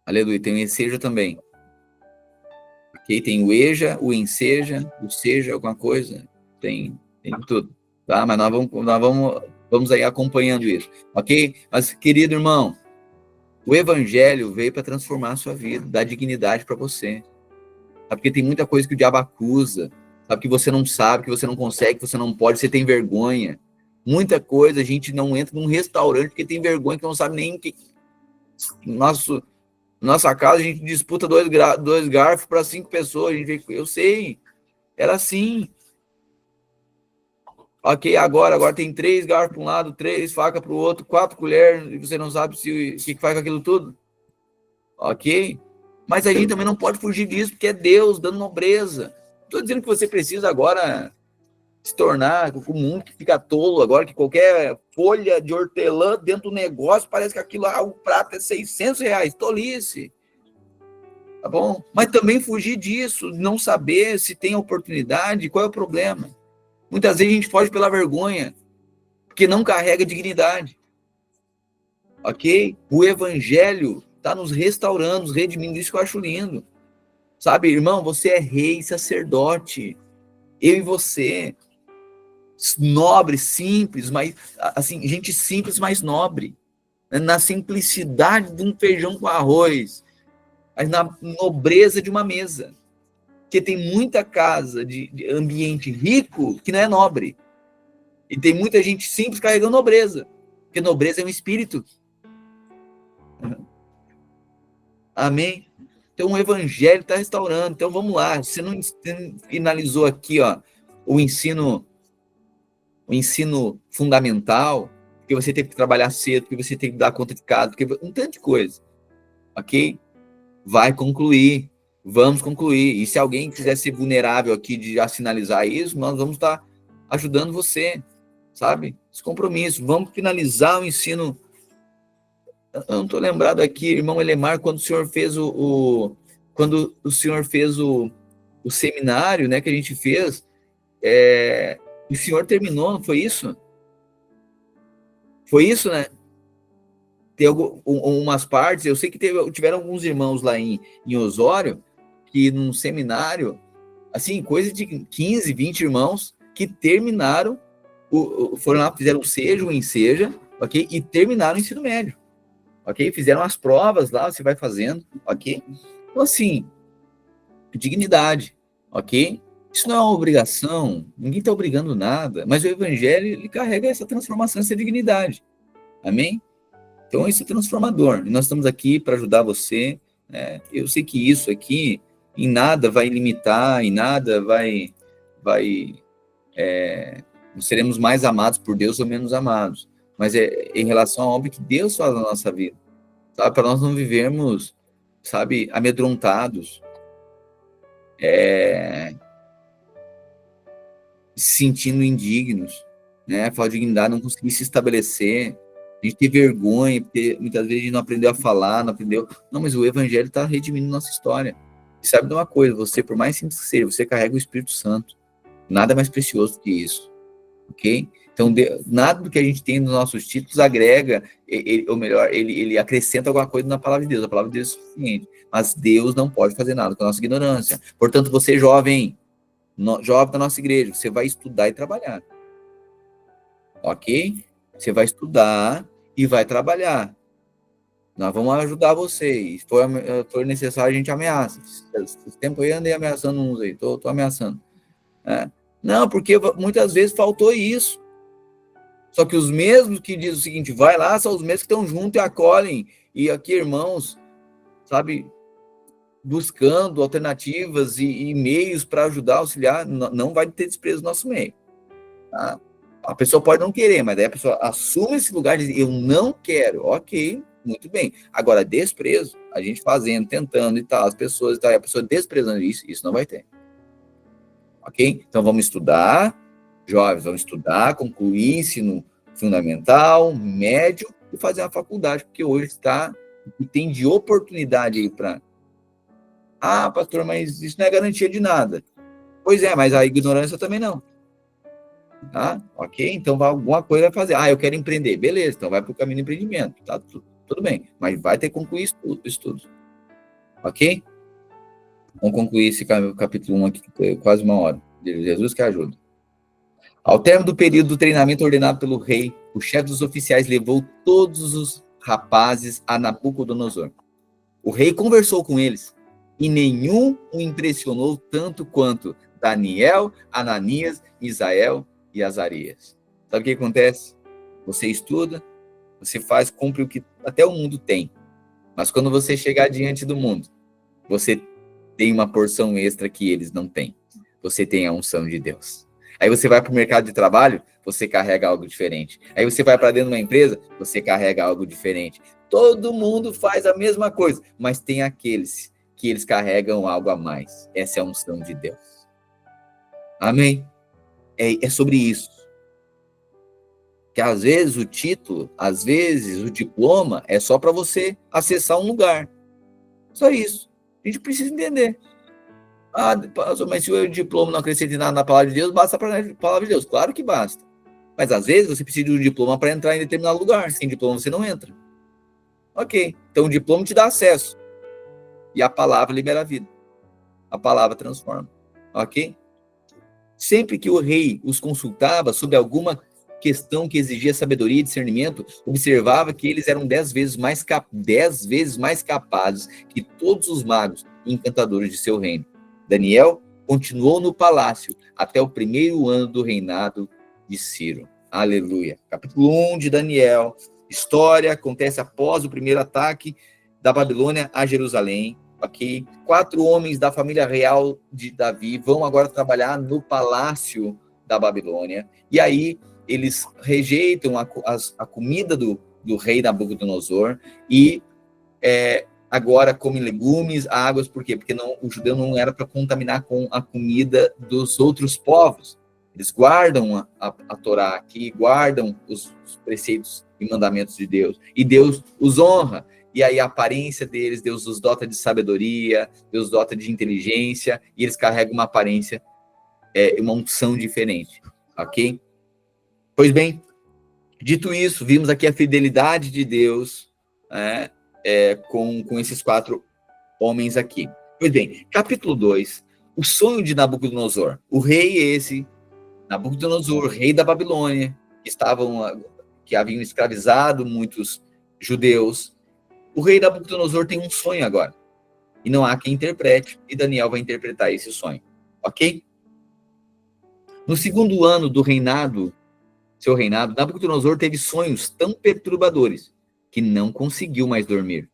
Aleluia. Tem o Enseja também. Ok? Tem o EJA, o Enseja, o Seja, alguma coisa. Tem tudo. Tá? Mas vamos aí acompanhando isso, ok? Mas, querido irmão, o evangelho veio para transformar a sua vida, dar dignidade para você. Sabe? Porque tem muita coisa que o diabo acusa, sabe? Que você não sabe, que você não consegue, que você não pode, você tem vergonha. Muita coisa, a gente não entra num restaurante porque tem vergonha, que não sabe nem que. Nossa casa, a gente disputa dois garfos para 5 pessoas. Eu sei, era assim. Ok, agora tem 3 garfos para um lado, 3 facas para o outro, 4 colheres, e você não sabe o que faz com aquilo tudo. Ok? Mas a gente também não pode fugir disso, porque é Deus dando nobreza. Estou dizendo que você precisa agora se tornar como um mundo que fica tolo agora, que qualquer folha de hortelã dentro do negócio parece que aquilo, o prato é R$ 600. Tolice. Tá bom? Mas também fugir disso, não saber se tem oportunidade, qual é o problema. Muitas vezes a gente foge pela vergonha, porque não carrega dignidade. Ok? O evangelho está nos restaurando, nos redimindo, isso que eu acho lindo. Sabe, irmão, você é rei, sacerdote. Eu e você. Nobre, simples, mas, assim, gente simples, mas nobre. Na simplicidade de um feijão com arroz, mas na nobreza de uma mesa. Porque tem muita casa de ambiente rico que não é nobre. E tem muita gente simples carregando nobreza. Porque nobreza é um espírito. Amém? Então o evangelho está restaurando. Então vamos lá. Você não finalizou aqui, ó, o ensino fundamental, porque você tem que trabalhar cedo, porque você tem que dar conta de casa, porque um tanto de coisa. Ok? Vai concluir. Vamos concluir. E se alguém quiser ser vulnerável aqui de já finalizar isso, nós vamos estar ajudando você, sabe? Esse compromisso. Vamos finalizar o ensino. Eu não estou lembrado aqui, irmão Elemar, quando o senhor fez quando o senhor fez o seminário, né, que a gente fez, o senhor terminou, não foi isso? Foi isso, né? Tem umas partes, eu sei que tiveram alguns irmãos lá em Osório, que num seminário, assim, coisa de 15, 20 irmãos, que terminaram, foram lá, fizeram o SEJA, o ENSEJA, ok? E terminaram o ensino médio, ok? Fizeram as provas lá, você vai fazendo, ok? Então, assim, dignidade, ok? Isso não é uma obrigação, ninguém está obrigando nada, mas o evangelho, ele carrega essa transformação, essa dignidade, amém? Então, isso é transformador. E nós estamos aqui para ajudar você. Né? Eu sei que isso aqui, em nada vai limitar, em nada não seremos mais amados por Deus ou menos amados. Mas é em relação à obra que Deus faz na nossa vida. Sabe? Para nós não vivermos, sabe, amedrontados, se sentindo indignos, né? Falta de dignidade, não conseguir se estabelecer. A gente tem vergonha, porque muitas vezes a gente não aprendeu a falar, não aprendeu. Não, mas o evangelho está redimindo nossa história. E sabe de uma coisa, você, por mais simples que seja, você carrega o Espírito Santo. Nada mais precioso do que isso. Ok? Então, nada do que a gente tem nos nossos títulos agrega, ou melhor, ele acrescenta alguma coisa na palavra de Deus. A palavra de Deus é suficiente. Mas Deus não pode fazer nada com a nossa ignorância. Portanto, você jovem da nossa igreja, você vai estudar e trabalhar. Ok? Você vai estudar e vai trabalhar. Nós vamos ajudar você. Se for necessário, a gente ameaça. Esse tempo aí andei ameaçando uns aí, tô ameaçando. Não, porque muitas vezes faltou isso. Só que os mesmos que dizem o seguinte, vai lá, são os mesmos que estão junto e acolhem. E aqui, irmãos, sabe, buscando alternativas e meios para ajudar, auxiliar, não vai ter desprezo no nosso meio. Tá? A pessoa pode não querer, mas daí a pessoa assume esse lugar e diz, eu não quero. Ok, muito bem. Agora, desprezo, a gente fazendo, tentando e tal, as pessoas e tal, e a pessoa desprezando isso não vai ter. Ok? Então, vamos estudar, jovens, vamos estudar, concluir ensino fundamental, médio e fazer uma faculdade, porque hoje tem de oportunidade aí para... Ah, pastor, mas isso não é garantia de nada. Pois é, mas a ignorância também não. Tá? Ok? Então, alguma coisa vai fazer. Ah, eu quero empreender. Beleza, então vai para o caminho do empreendimento. Tá? Tudo bem, mas vai ter que concluir estudos. Ok? Vamos concluir esse capítulo 1 aqui, quase uma hora. Jesus que ajuda. Ao término do período do treinamento ordenado pelo rei, o chefe dos oficiais levou todos os rapazes a Nabucodonosor. O rei conversou com eles e nenhum o impressionou tanto quanto Daniel, Ananias, Misael e Azarias. Sabe o que acontece? Você estuda, você faz, cumpre o que até o mundo tem. Mas quando você chegar diante do mundo, você tem uma porção extra que eles não têm. Você tem a unção de Deus. Aí você vai para o mercado de trabalho, você carrega algo diferente. Aí você vai para dentro de uma empresa, você carrega algo diferente. Todo mundo faz a mesma coisa, mas tem aqueles que eles carregam algo a mais. Essa é a unção de Deus. Amém? É sobre isso. Que às vezes o título, às vezes o diploma é só para você acessar um lugar. Só isso. A gente precisa entender. Ah, mas se o diploma não acrescenta nada na palavra de Deus, basta para a palavra de Deus. Claro que basta. Mas às vezes você precisa de um diploma para entrar em determinado lugar. Sem diploma você não entra. Ok. Então o diploma te dá acesso. E a palavra libera a vida. A palavra transforma. Ok? Sempre que o rei os consultava sobre alguma questão que exigia sabedoria e discernimento, observava que eles eram 10 vezes mais capazes que todos os magos e encantadores de seu reino. Daniel continuou no palácio até o primeiro ano do reinado de Ciro. Aleluia. Capítulo 1 de Daniel. História acontece após o primeiro ataque da Babilônia a Jerusalém. Ok? 4 homens da família real de Davi vão agora trabalhar no palácio da Babilônia. E aí eles rejeitam a comida do rei Nabucodonosor e agora comem legumes, águas. Por quê? Porque o judeu não era para contaminar com a comida dos outros povos. Eles guardam a Torá aqui, guardam os preceitos e mandamentos de Deus. E Deus os honra. E aí a aparência deles, Deus os dota de sabedoria, Deus dota de inteligência, e eles carregam uma aparência, uma unção diferente. Ok? Pois bem, dito isso, vimos aqui a fidelidade de Deus com esses 4 homens aqui. Pois bem, capítulo 2, o sonho de Nabucodonosor. O rei esse, Nabucodonosor, rei da Babilônia, que haviam escravizado muitos judeus. O rei Nabucodonosor tem um sonho agora. E não há quem interprete, e Daniel vai interpretar esse sonho. Ok? No segundo ano do seu reinado, Nabucodonosor teve sonhos tão perturbadores que não conseguiu mais dormir.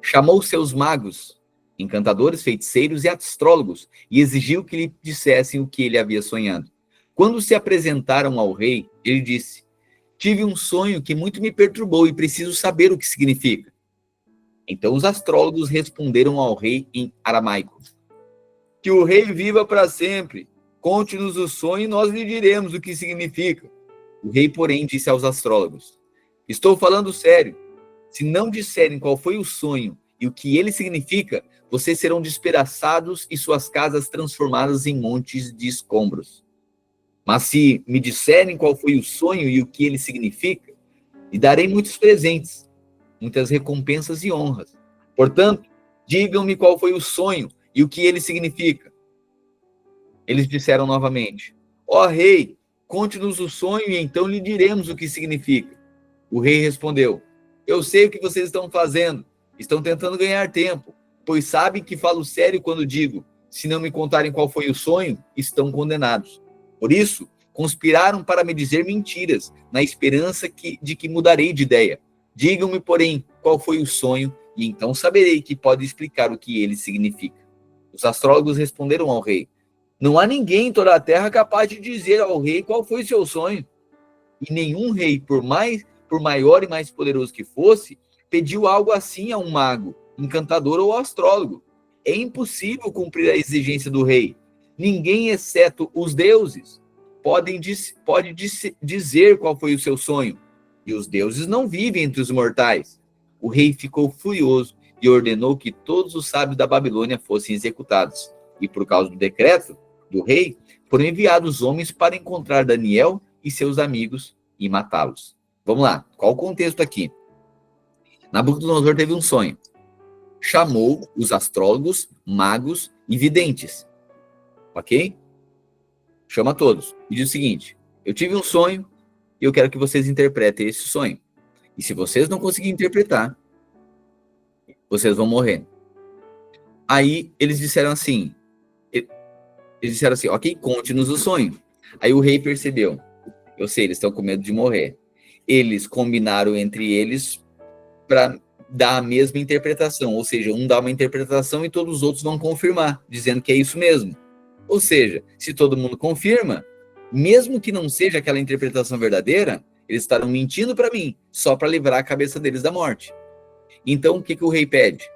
Chamou seus magos, encantadores, feiticeiros e astrólogos e exigiu que lhe dissessem o que ele havia sonhado. Quando se apresentaram ao rei, ele disse: tive um sonho que muito me perturbou e preciso saber o que significa. Então os astrólogos responderam ao rei em aramaico: que o rei viva para sempre. Conte-nos o sonho e nós lhe diremos o que significa. O rei, porém, disse aos astrólogos: estou falando sério. Se não disserem qual foi o sonho e o que ele significa, vocês serão despedaçados e suas casas transformadas em montes de escombros. Mas se me disserem qual foi o sonho e o que ele significa, lhe darei muitos presentes, muitas recompensas e honras. Portanto, digam-me qual foi o sonho e o que ele significa. Eles disseram novamente: ó rei, conte-nos o sonho e então lhe diremos o que significa. O rei respondeu: eu sei o que vocês estão fazendo. Estão tentando ganhar tempo, pois sabem que falo sério quando digo: se não me contarem qual foi o sonho, estão condenados. Por isso, Conspiraram para me dizer mentiras, na esperança de que mudarei de ideia. Digam-me, porém, qual foi o sonho, e então saberei que pode explicar o que ele significa. Os astrólogos responderam ao rei: não há ninguém em toda a terra capaz de dizer ao rei qual foi seu sonho. E nenhum rei, por maior e mais poderoso que fosse, pediu algo assim a um mago, encantador ou astrólogo. É impossível cumprir a exigência do rei. Ninguém, exceto os deuses, pode dizer qual foi o seu sonho. E os deuses não vivem entre os mortais. O rei ficou furioso e ordenou que todos os sábios da Babilônia fossem executados. E por causa do decreto do rei, foram enviados homens para encontrar Daniel e seus amigos e matá-los. Vamos lá, qual o contexto aqui? Nabucodonosor teve um sonho. Chamou os astrólogos, magos e videntes. Ok? Chama todos. E diz o seguinte: eu tive um sonho e eu quero que vocês interpretem esse sonho. E se vocês não conseguirem interpretar, vocês vão morrer. Aí eles disseram assim, ok, conte-nos o sonho. Aí o rei percebeu, eu sei, eles estão com medo de morrer. Eles combinaram entre eles para dar a mesma interpretação, ou seja, um dá uma interpretação e todos os outros vão confirmar, dizendo que é isso mesmo. Ou seja, se todo mundo confirma, mesmo que não seja aquela interpretação verdadeira, eles estarão mentindo para mim, só para livrar a cabeça deles da morte. Então, o que o rei pede?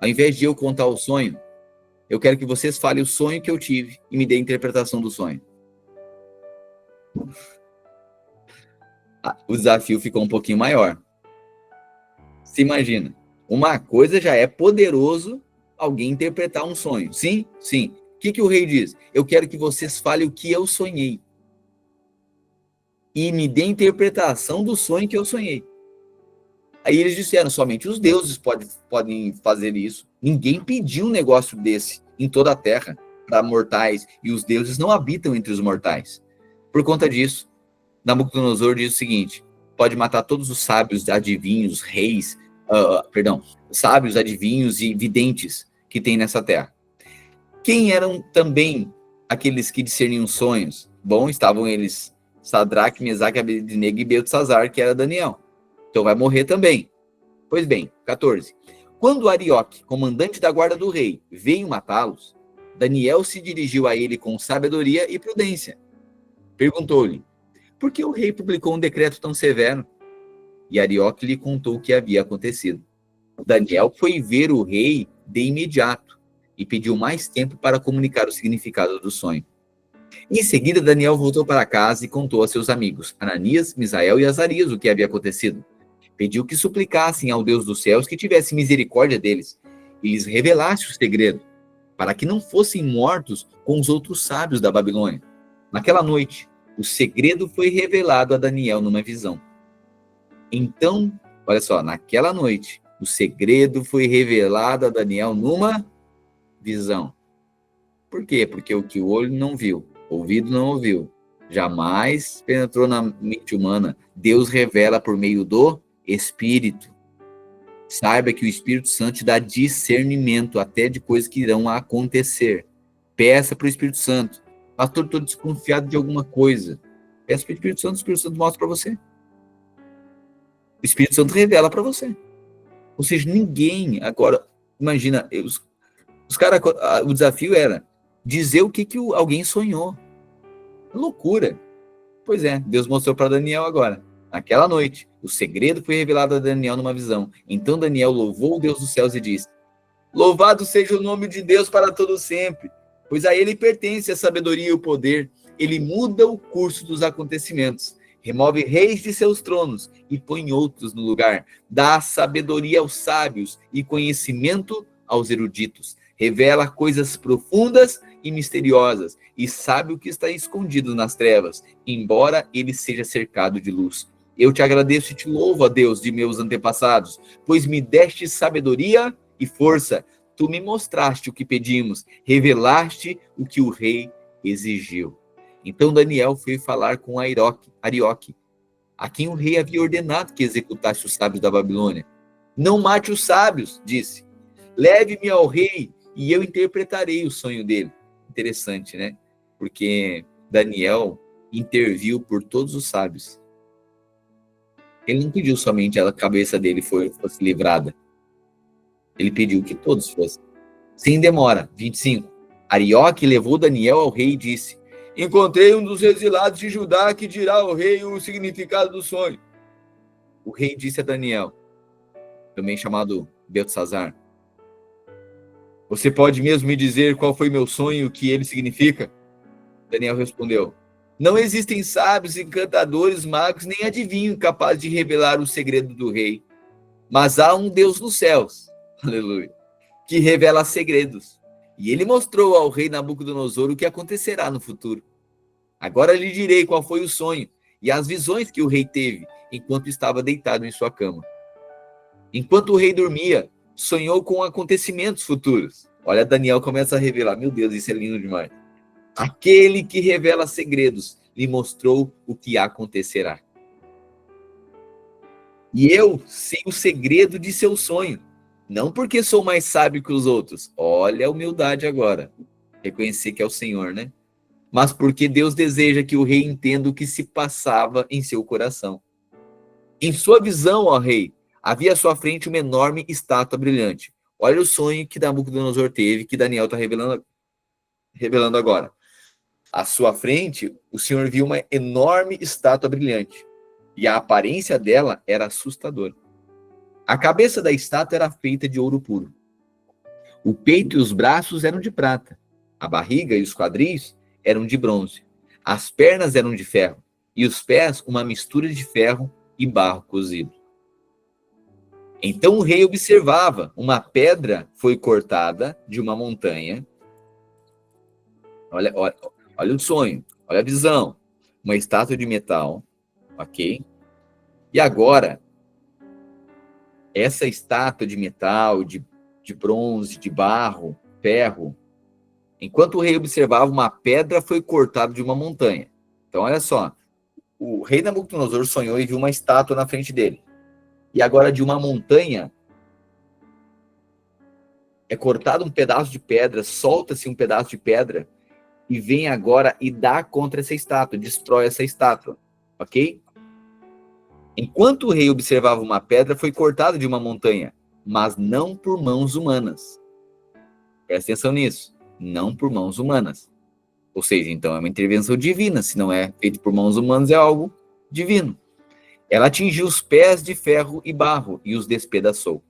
Ao invés de eu contar o sonho, eu quero que vocês falem o sonho que eu tive e me dê a interpretação do sonho. O desafio ficou um pouquinho maior. Se imagina, uma coisa já é poderoso alguém interpretar um sonho. Sim, sim. O que o rei diz? Eu quero que vocês falem o que eu sonhei. E me dê a interpretação do sonho que eu sonhei. Aí eles disseram, somente os deuses podem fazer isso. Ninguém pediu um negócio desse em toda a terra para mortais. E os deuses não habitam entre os mortais. Por conta disso, Nabucodonosor diz o seguinte: pode matar todos os sábios, adivinhos, reis, sábios, adivinhos e videntes que tem nessa terra. Quem eram também aqueles que discerniam sonhos? Bom, estavam eles, Sadraque, Mesaque, Abednego e Beltesazar, que era Daniel. Então vai morrer também. Pois bem, 14. Quando Arioque, comandante da guarda do rei, veio matá-los, Daniel se dirigiu a ele com sabedoria e prudência. Perguntou-lhe: por que o rei publicou um decreto tão severo? E Arioque lhe contou o que havia acontecido. Daniel foi ver o rei de imediato e pediu mais tempo para comunicar o significado do sonho. Em seguida, Daniel voltou para casa e contou a seus amigos, Ananias, Misael e Azarias, o que havia acontecido. Pediu que suplicassem ao Deus dos céus que tivesse misericórdia deles e lhes revelasse o segredo, para que não fossem mortos com os outros sábios da Babilônia. Naquela noite, o segredo foi revelado a Daniel numa visão. Então, olha só, naquela noite, o segredo foi revelado a Daniel numa visão. Por quê? Porque o que o olho não viu, o ouvido não ouviu, jamais penetrou na mente humana, Deus revela por meio do Espírito. Saiba que o Espírito Santo te dá discernimento até de coisas que irão acontecer. Peça para o Espírito Santo. Pastor, estou desconfiado de alguma coisa. Peça para o Espírito Santo mostra para você. O Espírito Santo revela para você. Ou seja, ninguém, agora, imagina, os caras, o desafio era dizer o que alguém sonhou. Loucura. Pois é, Deus mostrou para Daniel agora. Naquela noite, o segredo foi revelado a Daniel numa visão. Então Daniel louvou o Deus dos céus e disse: louvado seja o nome de Deus para todo sempre, pois a ele pertence a sabedoria e o poder. Ele muda o curso dos acontecimentos, remove reis de seus tronos e põe outros no lugar. Dá sabedoria aos sábios e conhecimento aos eruditos. Revela coisas profundas e misteriosas e sabe o que está escondido nas trevas, embora ele seja cercado de luz. Eu te agradeço e te louvo, a Deus de meus antepassados, pois me deste sabedoria e força. Tu me mostraste o que pedimos, revelaste o que o rei exigiu. Então Daniel foi falar com Arioque, a quem o rei havia ordenado que executasse os sábios da Babilônia. Não mate os sábios, disse. Leve-me ao rei e eu interpretarei o sonho dele. Interessante, né? Porque Daniel interviu por todos os sábios. Ele não pediu somente a cabeça dele fosse livrada. Ele pediu que todos fossem. Sem demora. 25. Arioque levou Daniel ao rei e disse: encontrei um dos exilados de Judá que dirá ao rei o significado do sonho. O rei disse a Daniel, também chamado Beltesazar: você pode mesmo me dizer qual foi meu sonho e o que ele significa? Daniel respondeu: não existem sábios, encantadores, magos, nem adivinhos capazes de revelar o segredo do rei. Mas há um Deus nos céus, aleluia, que revela segredos. E ele mostrou ao rei Nabucodonosor o que acontecerá no futuro. Agora lhe direi qual foi o sonho e as visões que o rei teve enquanto estava deitado em sua cama. Enquanto o rei dormia, sonhou com acontecimentos futuros. Olha, Daniel começa a revelar. Meu Deus, isso é lindo demais. Aquele que revela segredos lhe mostrou o que acontecerá. E eu sei o segredo de seu sonho, não porque sou mais sábio que os outros. Olha a humildade agora. Reconhecer que é o Senhor, né? Mas porque Deus deseja que o rei entenda o que se passava em seu coração. Em sua visão, ó rei, havia à sua frente uma enorme estátua brilhante. Olha o sonho que Nabucodonosor teve, que Daniel está revelando agora. À sua frente, o Senhor viu uma enorme estátua brilhante. E a aparência dela era assustadora. A cabeça da estátua era feita de ouro puro. O peito e os braços eram de prata. A barriga e os quadris eram de bronze. As pernas eram de ferro. E os pés, uma mistura de ferro e barro cozido. Então o rei observava. Uma pedra foi cortada de uma montanha. Olha o sonho. Olha a visão. Uma estátua de metal. Ok? E agora, essa estátua de metal, de bronze, de barro, ferro, enquanto o rei observava, uma pedra foi cortada de uma montanha. Então, olha só, o rei Nabucodonosor sonhou e viu uma estátua na frente dele. E agora, de uma montanha, é cortado um pedaço de pedra, solta-se um pedaço de pedra, e vem agora e dá contra essa estátua, destrói essa estátua, ok? Enquanto o rei observava, uma pedra foi cortada de uma montanha, mas não por mãos humanas. Presta atenção nisso. Não por mãos humanas. Ou seja, então é uma intervenção divina. Se não é feito por mãos humanas, é algo divino. Ela atingiu os pés de ferro e barro e os despedaçou.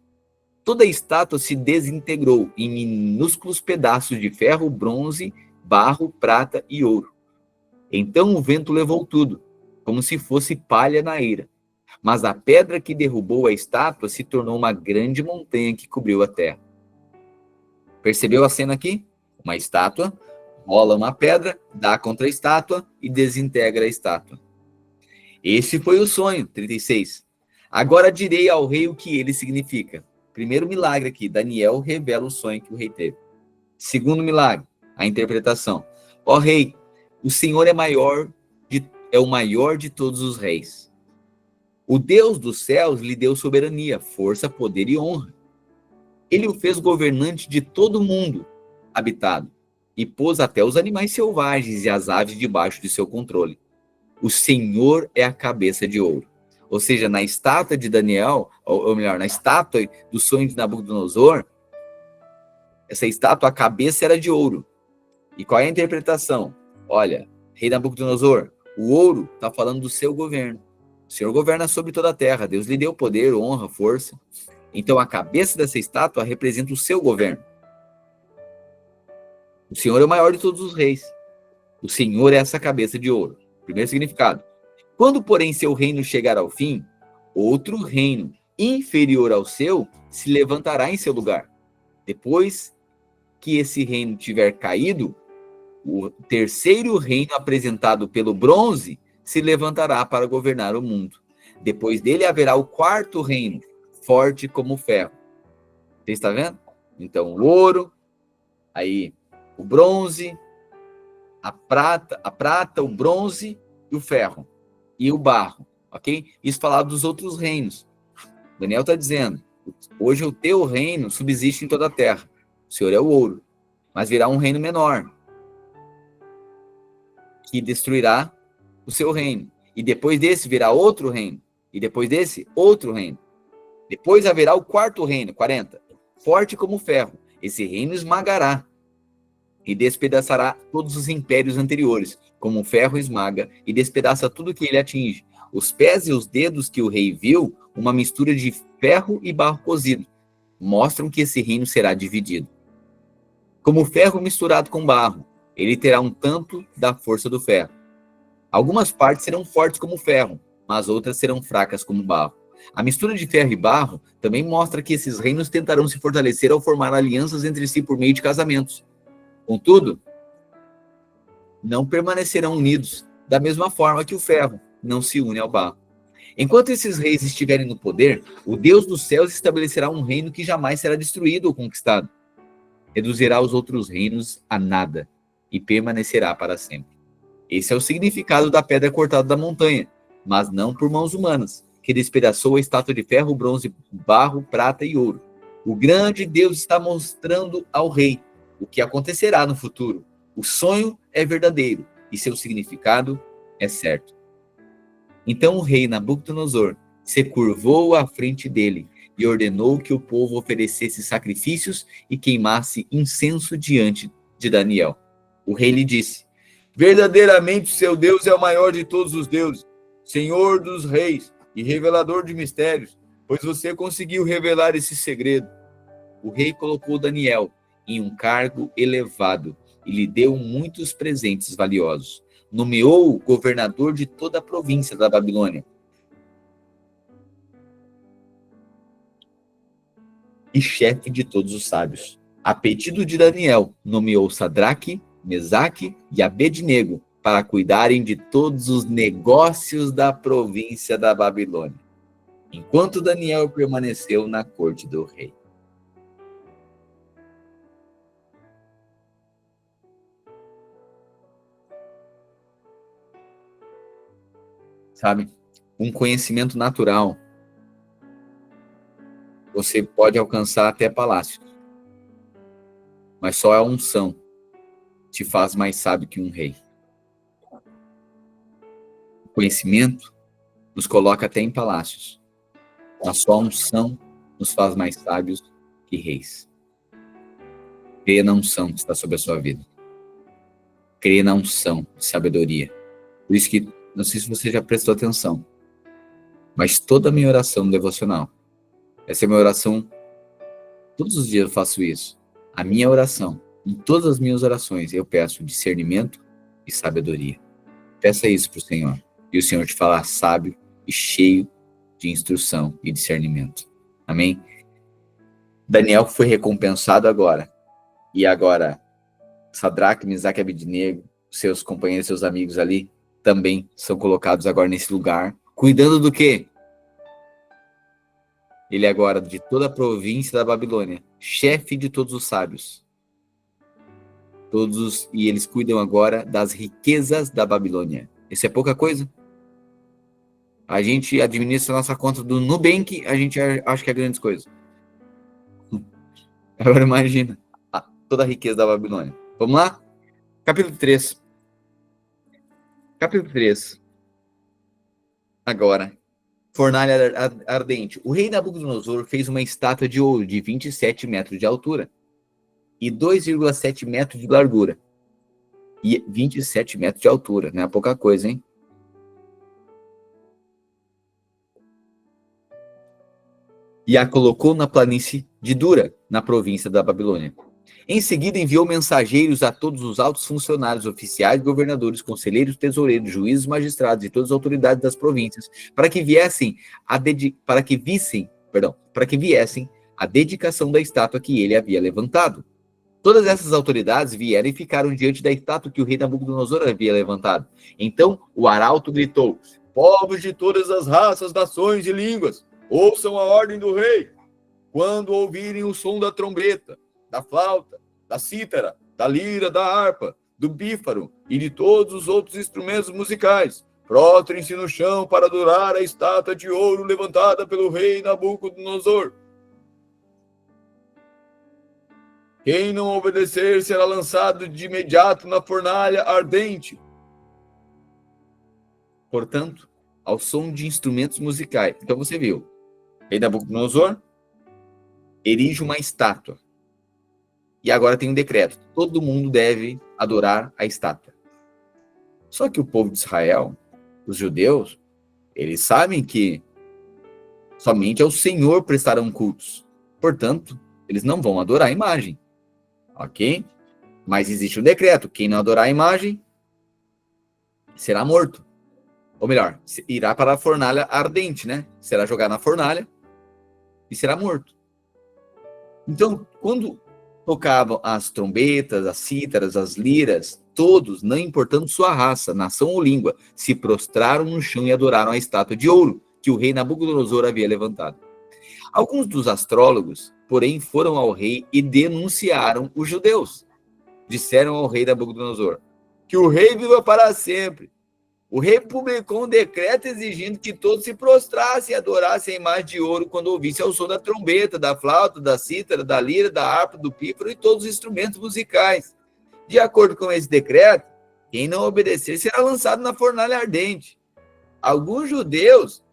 Toda a estátua se desintegrou em minúsculos pedaços de ferro, bronze, barro, prata e ouro. Então o vento levou tudo, como se fosse palha na eira. Mas a pedra que derrubou a estátua se tornou uma grande montanha que cobriu a terra. Percebeu a cena aqui? Uma estátua, rola uma pedra, dá contra a estátua e desintegra a estátua. Esse foi o sonho, 36. Agora direi ao rei o que ele significa. Primeiro milagre aqui, Daniel revela o sonho que o rei teve. Segundo milagre, a interpretação. Ó rei, o Senhor é o maior de todos os reis. O Deus dos céus lhe deu soberania, força, poder e honra. Ele o fez governante de todo o mundo habitado e pôs até os animais selvagens e as aves debaixo de seu controle. O Senhor é a cabeça de ouro. Ou seja, na estátua de Daniel, ou melhor, na estátua do sonho de Nabucodonosor, essa estátua, a cabeça era de ouro. E qual é a interpretação? Olha, rei Nabucodonosor, o ouro está falando do seu governo. O Senhor governa sobre toda a terra. Deus lhe deu poder, honra, força. Então a cabeça dessa estátua representa o seu governo. O Senhor é o maior de todos os reis. O Senhor é essa cabeça de ouro. Primeiro significado. Quando, porém, seu reino chegar ao fim, outro reino inferior ao seu se levantará em seu lugar. Depois que esse reino tiver caído, o terceiro reino apresentado pelo bronze se levantará para governar o mundo. Depois dele haverá o quarto reino, forte como o ferro. Você está vendo? Então, o ouro, aí o bronze, a prata, o bronze e o ferro. E o barro, ok? Isso falado dos outros reinos. Daniel está dizendo, hoje o teu reino subsiste em toda a terra. O Senhor é o ouro. Mas virá um reino menor, que destruirá o seu reino. E depois desse virá outro reino. E depois desse, outro reino. Depois haverá o quarto reino, 40. Forte como ferro. Esse reino esmagará e despedaçará todos os impérios anteriores, como o ferro esmaga e despedaça tudo que ele atinge. Os pés e os dedos que o rei viu, uma mistura de ferro e barro cozido, mostram que esse reino será dividido. Como ferro misturado com barro, ele terá um tanto da força do ferro. Algumas partes serão fortes como ferro, mas outras serão fracas como barro. A mistura de ferro e barro também mostra que esses reinos tentarão se fortalecer ao formar alianças entre si por meio de casamentos. Contudo, não permanecerão unidos da mesma forma que o ferro não se une ao barro. Enquanto esses reis estiverem no poder, o Deus dos céus estabelecerá um reino que jamais será destruído ou conquistado. Reduzirá os outros reinos a nada e permanecerá para sempre. Esse é o significado da pedra cortada da montanha, mas não por mãos humanas, que despedaçou a estátua de ferro, bronze, barro, prata e ouro. O grande Deus está mostrando ao rei o que acontecerá no futuro. O sonho é verdadeiro e seu significado é certo. Então o rei Nabucodonosor se curvou à frente dele e ordenou que o povo oferecesse sacrifícios e queimasse incenso diante de Daniel. O rei lhe disse: verdadeiramente seu Deus é o maior de todos os deuses, Senhor dos reis e revelador de mistérios, pois você conseguiu revelar esse segredo. O rei colocou Daniel em um cargo elevado e lhe deu muitos presentes valiosos. Nomeou-o governador de toda a província da Babilônia e chefe de todos os sábios. A pedido de Daniel, nomeou Sadraque, Mesaque e Abednego para cuidarem de todos os negócios da província da Babilônia, enquanto Daniel permaneceu na corte do rei. Sabe, um conhecimento natural, você pode alcançar até palácio, mas só a unção te faz mais sábio que um rei. O conhecimento nos coloca até em palácios, mas só a unção nos faz mais sábios que reis. Creia na unção que está sobre a sua vida. Creia na unção de sabedoria. Por isso que, não sei se você já prestou atenção, mas toda a minha oração devocional, essa é a minha oração, todos os dias eu faço isso. A minha oração, em todas as minhas orações, eu peço discernimento e sabedoria. Peça isso para o Senhor. E o Senhor te falar sábio e cheio de instrução e discernimento. Amém? Daniel foi recompensado agora. E agora, Sadraque, Mesaque e Abednego, seus companheiros, seus amigos ali, também são colocados agora nesse lugar. Cuidando do quê? Ele agora, de toda a província da Babilônia, chefe de todos os sábios. E eles cuidam agora das riquezas da Babilônia. Isso é pouca coisa? A gente administra a nossa conta do Nubank, a gente acha que é grandes coisas. Agora imagina toda a riqueza da Babilônia. Vamos lá? Capítulo 3. Capítulo 3. Agora, fornalha ardente. O rei Nabucodonosor fez uma estátua de ouro de 27 metros de altura e 2,7 metros de largura. E 27 metros de altura, não é pouca coisa, hein? E a colocou na planície de Dura, na província da Babilônia. Em seguida, enviou mensageiros a todos os altos funcionários oficiais, governadores, conselheiros, tesoureiros, juízes, magistrados e todas as autoridades das províncias, para que viessem a dedicação da estátua que ele havia levantado. Todas essas autoridades vieram e ficaram diante da estátua que o rei Nabucodonosor havia levantado. Então o arauto gritou: povos de todas as raças, nações e línguas, ouçam a ordem do rei. Quando ouvirem o som da trombeta, da flauta, da cítara, da lira, da harpa, do pífaro e de todos os outros instrumentos musicais, prostrem-se no chão para adorar a estátua de ouro levantada pelo rei Nabucodonosor. Quem não obedecer será lançado de imediato na fornalha ardente. portanto, ao som de instrumentos musicais. Então você viu, rei Nabucodonosor erige uma estátua. E agora tem um decreto: todo mundo deve adorar a estátua. Só que o povo de Israel, os judeus, eles sabem que somente ao Senhor prestarão cultos. Portanto, eles não vão adorar a imagem. Ok? Mas existe um decreto: quem não adorar a imagem será morto. Ou melhor, irá para a fornalha ardente, né? Será jogado na fornalha e será morto. Então, quando tocavam as trombetas, as cítaras, as liras, todos, não importando sua raça, nação ou língua, se prostraram no chão e adoraram a estátua de ouro que o rei Nabucodonosor havia levantado. Alguns dos astrólogos, porém, foram ao rei e denunciaram os judeus. Disseram ao rei Nabucodonosor: que o rei viva para sempre. O rei publicou um decreto exigindo que todos se prostrassem e adorassem a imagem de ouro quando ouvissem o som da trombeta, da flauta, da cítara, da lira, da harpa, do pífaro e todos os instrumentos musicais. De acordo com esse decreto, quem não obedecer será lançado na fornalha ardente. Alguns judeus,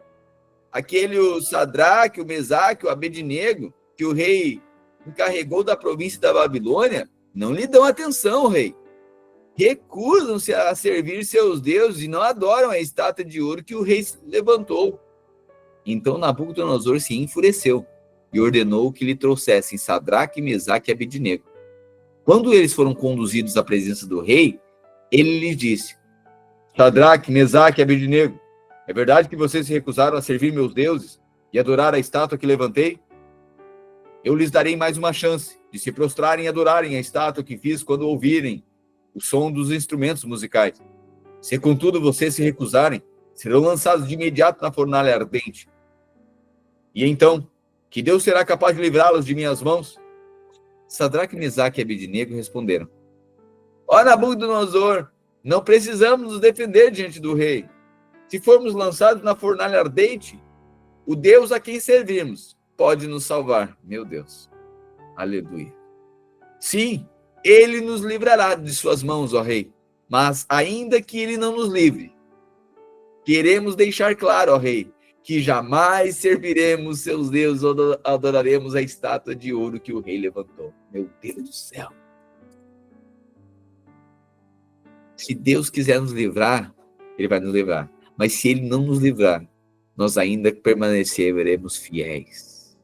o Sadraque, o Mesaque, o Abednego, que o rei encarregou da província da Babilônia, não lhe dão atenção, rei. Recusam-se a servir seus deuses e não adoram a estátua de ouro que o rei levantou. Então Nabucodonosor se enfureceu e ordenou que lhe trouxessem Sadraque, Mesaque e Abednego. Quando eles foram conduzidos à presença do rei, ele lhes disse: Sadraque, Mesaque e Abednego, é verdade que vocês se recusaram a servir meus deuses e adorar a estátua que levantei? Eu lhes darei mais uma chance de se prostrarem e adorarem a estátua que fiz quando ouvirem o som dos instrumentos musicais. Se, contudo, vocês se recusarem, serão lançados de imediato na fornalha ardente. E então, que Deus será capaz de livrá-los de minhas mãos? Sadraque, Mesaque e Abednego responderam: ó Nabucodonosor, não precisamos nos defender diante do rei. Se formos lançados na fornalha ardente, o Deus a quem servimos pode nos salvar. Meu Deus. Aleluia. Sim, ele nos livrará de suas mãos, ó rei. Mas ainda que ele não nos livre, queremos deixar claro, ó rei, que jamais serviremos seus deuses ou adoraremos a estátua de ouro que o rei levantou. Meu Deus do céu. Se Deus quiser nos livrar, ele vai nos livrar. Mas se ele não nos livrar, nós ainda permaneceremos fiéis.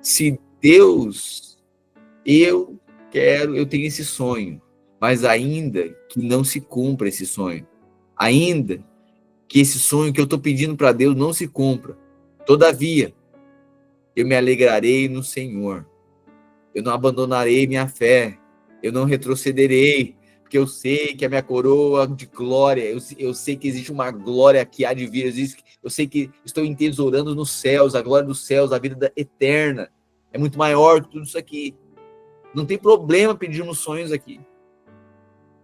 Se Deus, eu tenho esse sonho, mas ainda que não se cumpra esse sonho, ainda que esse sonho que eu estou pedindo para Deus não se cumpra, todavia, eu me alegrarei no Senhor, eu não abandonarei minha fé, eu não retrocederei, porque eu sei que a minha coroa de glória, eu sei que existe uma glória que há de vir, eu sei que estou entesourando nos céus, a glória dos céus, a vida eterna, é muito maior que tudo isso aqui. Não tem problema pedirmos sonhos aqui.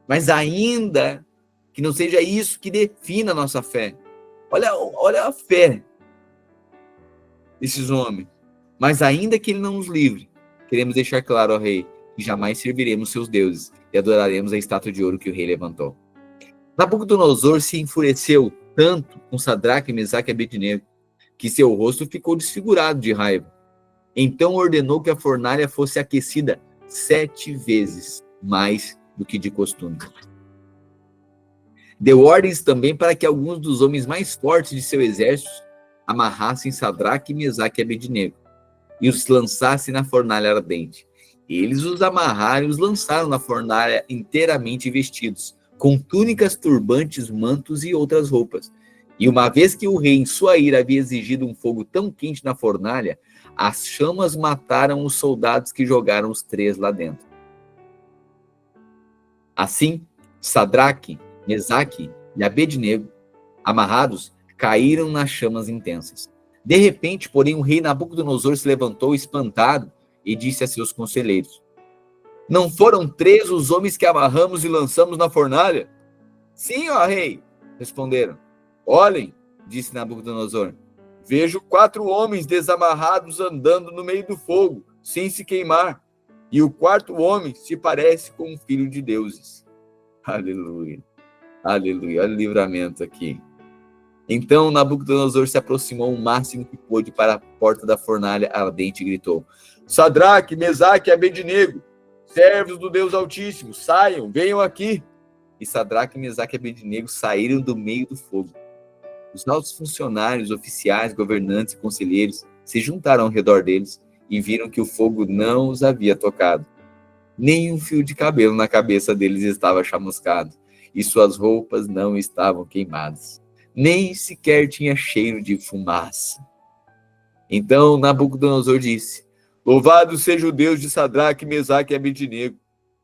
Mas ainda que não seja isso que defina a nossa fé. Olha a fé desses homens. Mas ainda que ele não nos livre, queremos deixar claro ao rei que jamais serviremos seus deuses e adoraremos a estátua de ouro que o rei levantou. Nabucodonosor se enfureceu tanto com Sadraque, Mesaque e Abednego que seu rosto ficou desfigurado de raiva. Então ordenou que a fornalha fosse aquecida 7 vezes mais do que de costume. Deu ordens também para que alguns dos homens mais fortes de seu exército amarrassem Sadraque, Mesaque e Abednego e os lançassem na fornalha ardente. Eles os amarraram e os lançaram na fornalha inteiramente vestidos, com túnicas, turbantes, mantos e outras roupas. E uma vez que o rei, em sua ira, havia exigido um fogo tão quente na fornalha, as chamas mataram os soldados que jogaram os 3 lá dentro. Assim, Sadraque, Mesaque e Abednego, amarrados, caíram nas chamas intensas. De repente, porém, o rei Nabucodonosor se levantou espantado e disse a seus conselheiros: não foram 3 os homens que amarramos e lançamos na fornalha? Sim, ó rei, responderam. Olhem, disse Nabucodonosor, vejo 4 homens desamarrados andando no meio do fogo, sem se queimar, e o 4º homem se parece com um filho de deuses. Aleluia. Aleluia, olha o livramento aqui. Então Nabucodonosor se aproximou o máximo que pôde para a porta da fornalha ardente e gritou: Sadraque, Mesaque e Abednego, servos do Deus Altíssimo, saiam, venham aqui. E Sadraque, Mesaque e Abednego saíram do meio do fogo. Os altos funcionários, oficiais, governantes e conselheiros se juntaram ao redor deles e viram que o fogo não os havia tocado. Nem um fio de cabelo na cabeça deles estava chamuscado, e suas roupas não estavam queimadas. Nem sequer tinha cheiro de fumaça. Então Nabucodonosor disse: Louvado seja o Deus de Sadraque, Mesaque e Abednego.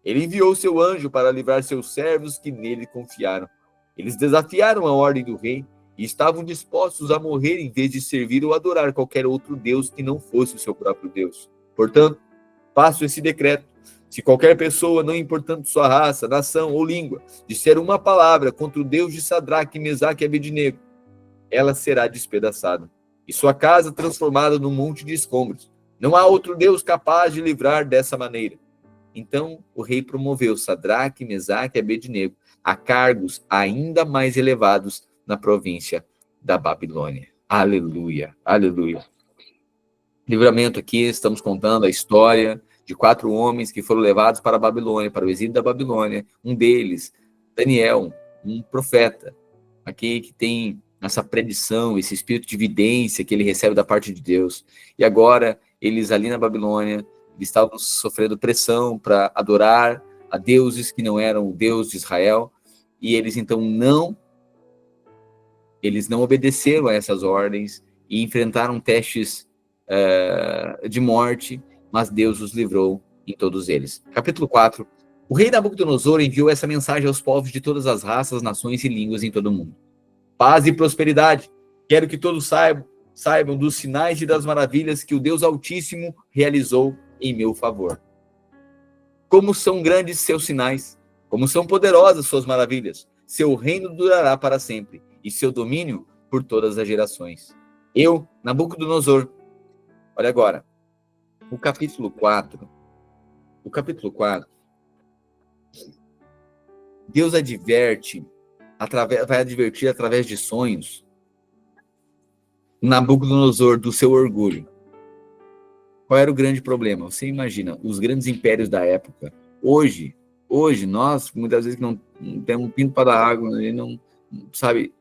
Ele enviou seu anjo para livrar seus servos que nele confiaram. Eles desafiaram a ordem do rei e estavam dispostos a morrer em vez de servir ou adorar qualquer outro Deus que não fosse o seu próprio Deus. Portanto, faço esse decreto: se qualquer pessoa, não importando sua raça, nação ou língua, disser uma palavra contra o Deus de Sadraque, Mesaque e Abednego, ela será despedaçada, e sua casa transformada num monte de escombros. Não há outro Deus capaz de livrar dessa maneira. Então o rei promoveu Sadraque, Mesaque e Abednego a cargos ainda mais elevados na província da Babilônia. Aleluia, aleluia. Livramento aqui, estamos contando a história de 4 homens que foram levados para a Babilônia, para o exílio da Babilônia. Um deles, Daniel, um profeta, aqui que tem essa predição, esse espírito de vidência que ele recebe da parte de Deus. E agora, eles ali na Babilônia, eles estavam sofrendo pressão para adorar a deuses que não eram o Deus de Israel, e eles então não obedeceram a essas ordens e enfrentaram testes de morte, mas Deus os livrou em todos eles. Capítulo 4. O rei Nabucodonosor enviou essa mensagem aos povos de todas as raças, nações e línguas em todo o mundo. Paz e prosperidade. Quero que todos saibam dos sinais e das maravilhas que o Deus Altíssimo realizou em meu favor. Como são grandes seus sinais, como são poderosas suas maravilhas. Seu reino durará para sempre, e seu domínio por todas as gerações. Eu, Nabucodonosor, olha agora, o capítulo 4, Deus vai advertir através de sonhos Nabucodonosor do seu orgulho. Qual era o grande problema? Você imagina, os grandes impérios da época. Hoje nós, muitas vezes, que não temos um pinto para dar água, a gente não sabe,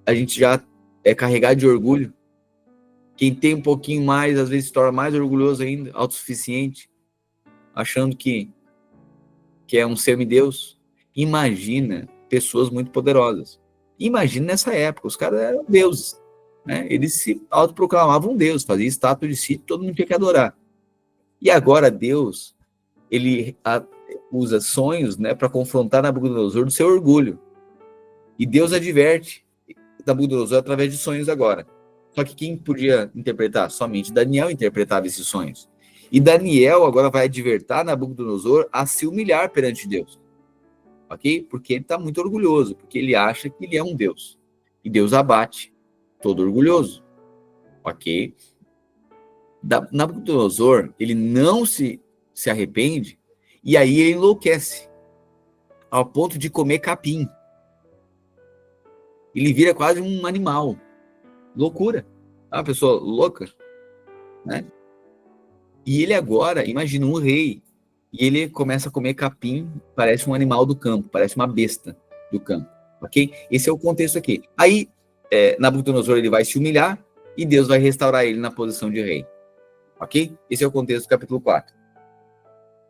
a gente já é carregado de orgulho. Quem tem um pouquinho mais, às vezes se torna mais orgulhoso ainda, autossuficiente, achando que é um semideus. Imagina pessoas muito poderosas. Imagina nessa época, os caras eram deuses, né? Eles se autoproclamavam Deus, faziam estátua de si, todo mundo tinha que adorar. E agora Deus, ele usa sonhos, né, para confrontar Nabucodonosor do seu orgulho. E Deus adverte Nabucodonosor através de sonhos agora. Só que quem podia interpretar? Somente Daniel interpretava esses sonhos. E Daniel agora vai advertir Nabucodonosor a se humilhar perante Deus. Ok? Porque ele está muito orgulhoso, porque ele acha que ele é um Deus. E Deus abate todo orgulhoso. Ok? Nabucodonosor, ele não se arrepende, e aí ele enlouquece, ao ponto de comer capim. Ele vira quase um animal. Loucura. É uma pessoa louca, né? E ele agora, imagina, um rei, e ele começa a comer capim, parece um animal do campo, parece uma besta do campo, ok? Esse é o contexto aqui. Aí, Nabucodonosor, ele vai se humilhar, e Deus vai restaurar ele na posição de rei, ok? Esse é o contexto do capítulo 4.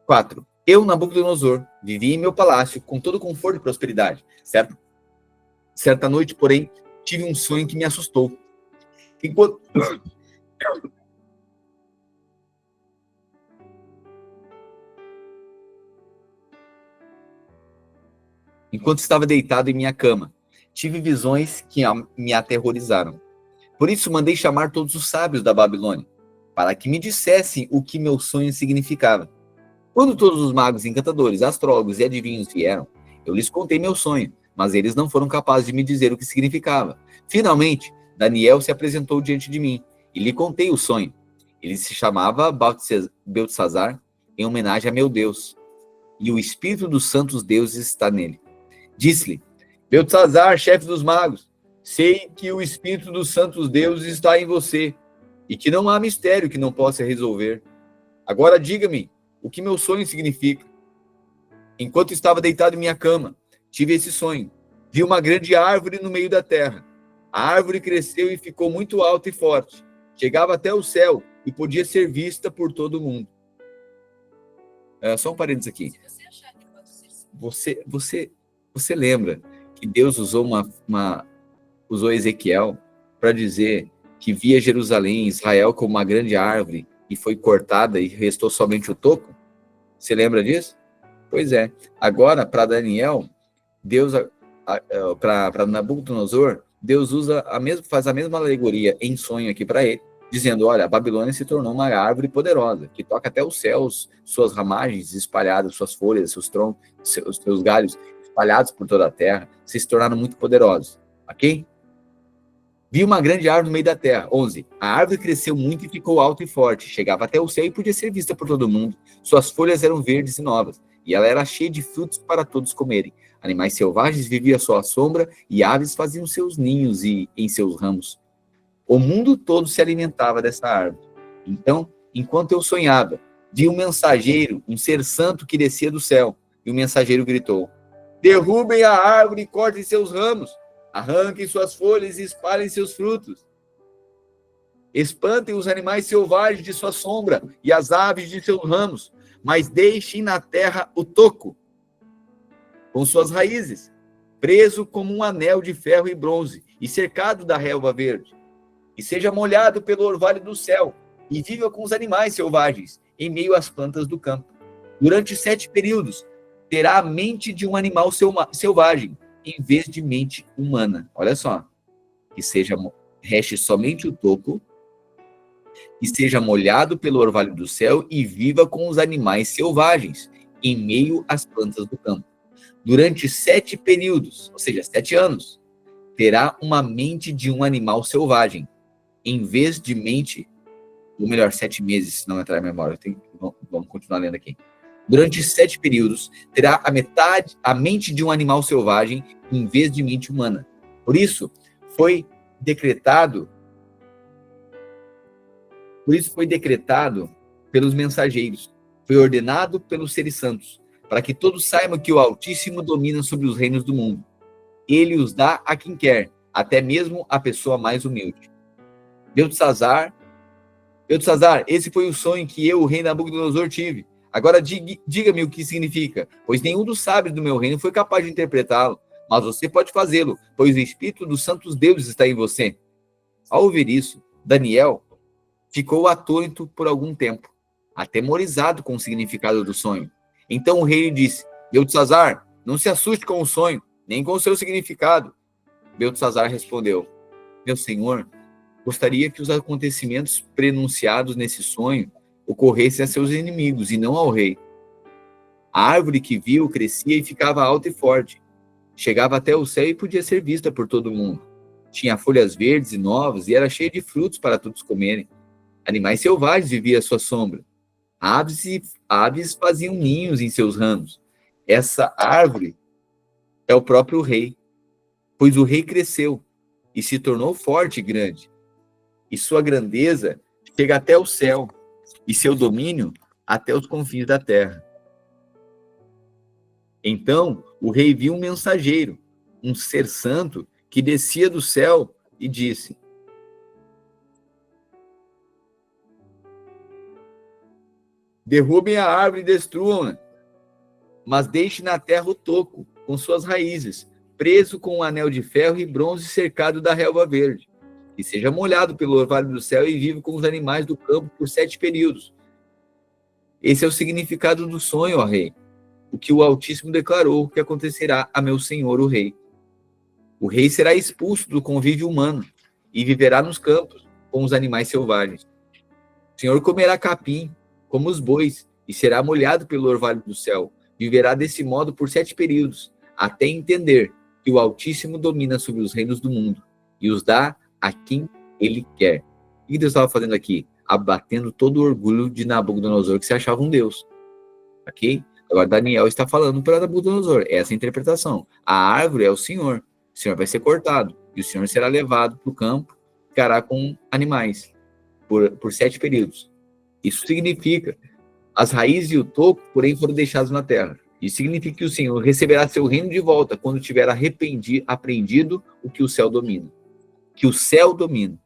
4. Eu, Nabucodonosor, vivi em meu palácio com todo conforto e prosperidade, certo? Certa noite, porém, tive um sonho que me assustou. Enquanto estava deitado em minha cama, tive visões que me aterrorizaram. Por isso mandei chamar todos os sábios da Babilônia, para que me dissessem o que meu sonho significava. Quando todos os magos, encantadores, astrólogos e adivinhos vieram, eu lhes contei meu sonho, mas eles não foram capazes de me dizer o que significava. Finalmente, Daniel se apresentou diante de mim e lhe contei o sonho. Ele se chamava Beltesazar, em homenagem a meu Deus, e o espírito dos santos deuses está nele. Disse-lhe: Beltesazar, chefe dos magos, sei que o Espírito dos santos deuses está em você e que não há mistério que não possa resolver. Agora diga-me o que meu sonho significa. Enquanto estava deitado em minha cama, tive esse sonho. Vi uma grande árvore no meio da terra. A árvore cresceu e ficou muito alta e forte. Chegava até o céu e podia ser vista por todo mundo. Só um parênteses aqui. Você lembra que Deus usou Ezequiel para dizer que via Jerusalém, Israel, como uma grande árvore e foi cortada e restou somente o toco? Você lembra disso? Pois é. Agora, para Daniel, Deus, para Nabucodonosor, Deus faz a mesma alegoria em sonho aqui para ele, dizendo, olha, a Babilônia se tornou uma árvore poderosa, que toca até os céus, suas ramagens espalhadas, suas folhas, seus troncos, seus galhos espalhados por toda a terra, se tornaram muito poderosos, ok? Vi uma grande árvore no meio da terra. 11. A árvore cresceu muito e ficou alta e forte, chegava até o céu e podia ser vista por todo mundo. Suas folhas eram verdes e novas, e ela era cheia de frutos para todos comerem. Animais selvagens viviam à sua sombra, e aves faziam seus ninhos em seus ramos. O mundo todo se alimentava dessa árvore. Então, enquanto eu sonhava, vi um mensageiro, um ser santo que descia do céu. E o mensageiro gritou, derrubem a árvore e cortem seus ramos. Arranquem suas folhas e espalhem seus frutos. Espantem os animais selvagens de sua sombra e as aves de seus ramos, mas deixem na terra o toco, com suas raízes, preso como um anel de ferro e bronze, e cercado da relva verde. E seja molhado pelo orvalho do céu, e viva com os animais selvagens, em meio às plantas do campo. Durante 7 períodos, terá a mente de um animal selvagem, em vez de mente humana. Olha só. Que reste somente o toco, e seja molhado pelo orvalho do céu, e viva com os animais selvagens, em meio às plantas do campo. Durante 7 períodos, ou seja, 7 anos, terá uma mente de um animal selvagem, em vez de mente, ou melhor, 7 meses, se não entrar na memória. Vamos continuar lendo aqui. Durante 7 períodos, terá a mente de um animal selvagem, em vez de mente humana. Por isso, foi decretado pelos mensageiros, foi ordenado pelos seres santos, para que todos saibam que o Altíssimo domina sobre os reinos do mundo. Ele os dá a quem quer, até mesmo a pessoa mais humilde. Beltesazar, esse foi o sonho que eu, o rei Nabucodonosor, tive. Agora diga-me o que significa, pois nenhum dos sábios do meu reino foi capaz de interpretá-lo, mas você pode fazê-lo, pois o Espírito dos santos deuses está em você. Ao ouvir isso, Daniel ficou atônito por algum tempo, atemorizado com o significado do sonho. Então o rei lhe disse, Beltesazar, não se assuste com o sonho, nem com o seu significado. Beltesazar respondeu, meu senhor, gostaria que os acontecimentos prenunciados nesse sonho ocorressem a seus inimigos e não ao rei. A árvore que viu crescia e ficava alta e forte. Chegava até o céu e podia ser vista por todo mundo. Tinha folhas verdes e novas e era cheia de frutos para todos comerem. Animais selvagens viviam à sua sombra. Aves faziam ninhos em seus ramos. Essa árvore é o próprio rei, pois o rei cresceu e se tornou forte e grande. E sua grandeza chega até o céu, e seu domínio até os confins da terra. Então o rei viu um mensageiro, um ser santo, que descia do céu e disse, derrubem a árvore e destruam-na, mas deixe na terra o toco, com suas raízes, preso com um anel de ferro e bronze cercado da relva verde. E seja molhado pelo orvalho do céu e vive com os animais do campo por 7 períodos. Esse é o significado do sonho, ó rei. O que o Altíssimo declarou que acontecerá a meu senhor, o rei. O rei será expulso do convívio humano e viverá nos campos com os animais selvagens. O senhor comerá capim, como os bois, e será molhado pelo orvalho do céu. Viverá desse modo por 7 períodos, até entender que o Altíssimo domina sobre os reinos do mundo e os dá a quem ele quer. O que Deus estava fazendo aqui? Abatendo todo o orgulho de Nabucodonosor, que se achava um deus. Ok? Agora, Daniel está falando para Nabucodonosor, essa é a interpretação. A árvore é o Senhor vai ser cortado, e o Senhor será levado para o campo, ficará com animais, por 7 períodos. Isso significa, as raízes e o toco, porém, foram deixados na terra. Isso significa que o Senhor receberá seu reino de volta, quando tiver apreendido o que o céu domina. Que o céu domina.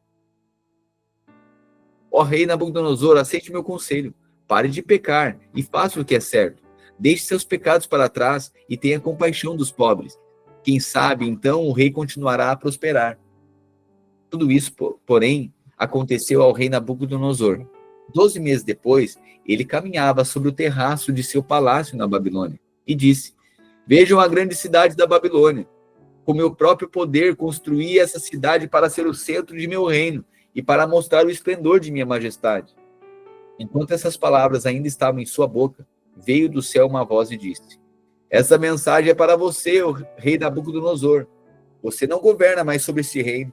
Ó rei Nabucodonosor, aceite meu conselho. Pare de pecar e faça o que é certo. Deixe seus pecados para trás e tenha compaixão dos pobres. Quem sabe, então, o rei continuará a prosperar. Tudo isso, porém, aconteceu ao rei Nabucodonosor. 12 meses depois, ele caminhava sobre o terraço de seu palácio na Babilônia e disse: vejam a grande cidade da Babilônia. Com meu próprio poder construí essa cidade para ser o centro de meu reino e para mostrar o esplendor de minha majestade. Enquanto essas palavras ainda estavam em sua boca, veio do céu uma voz e disse: essa mensagem é para você, o rei Nabucodonosor. Você não governa mais sobre esse reino.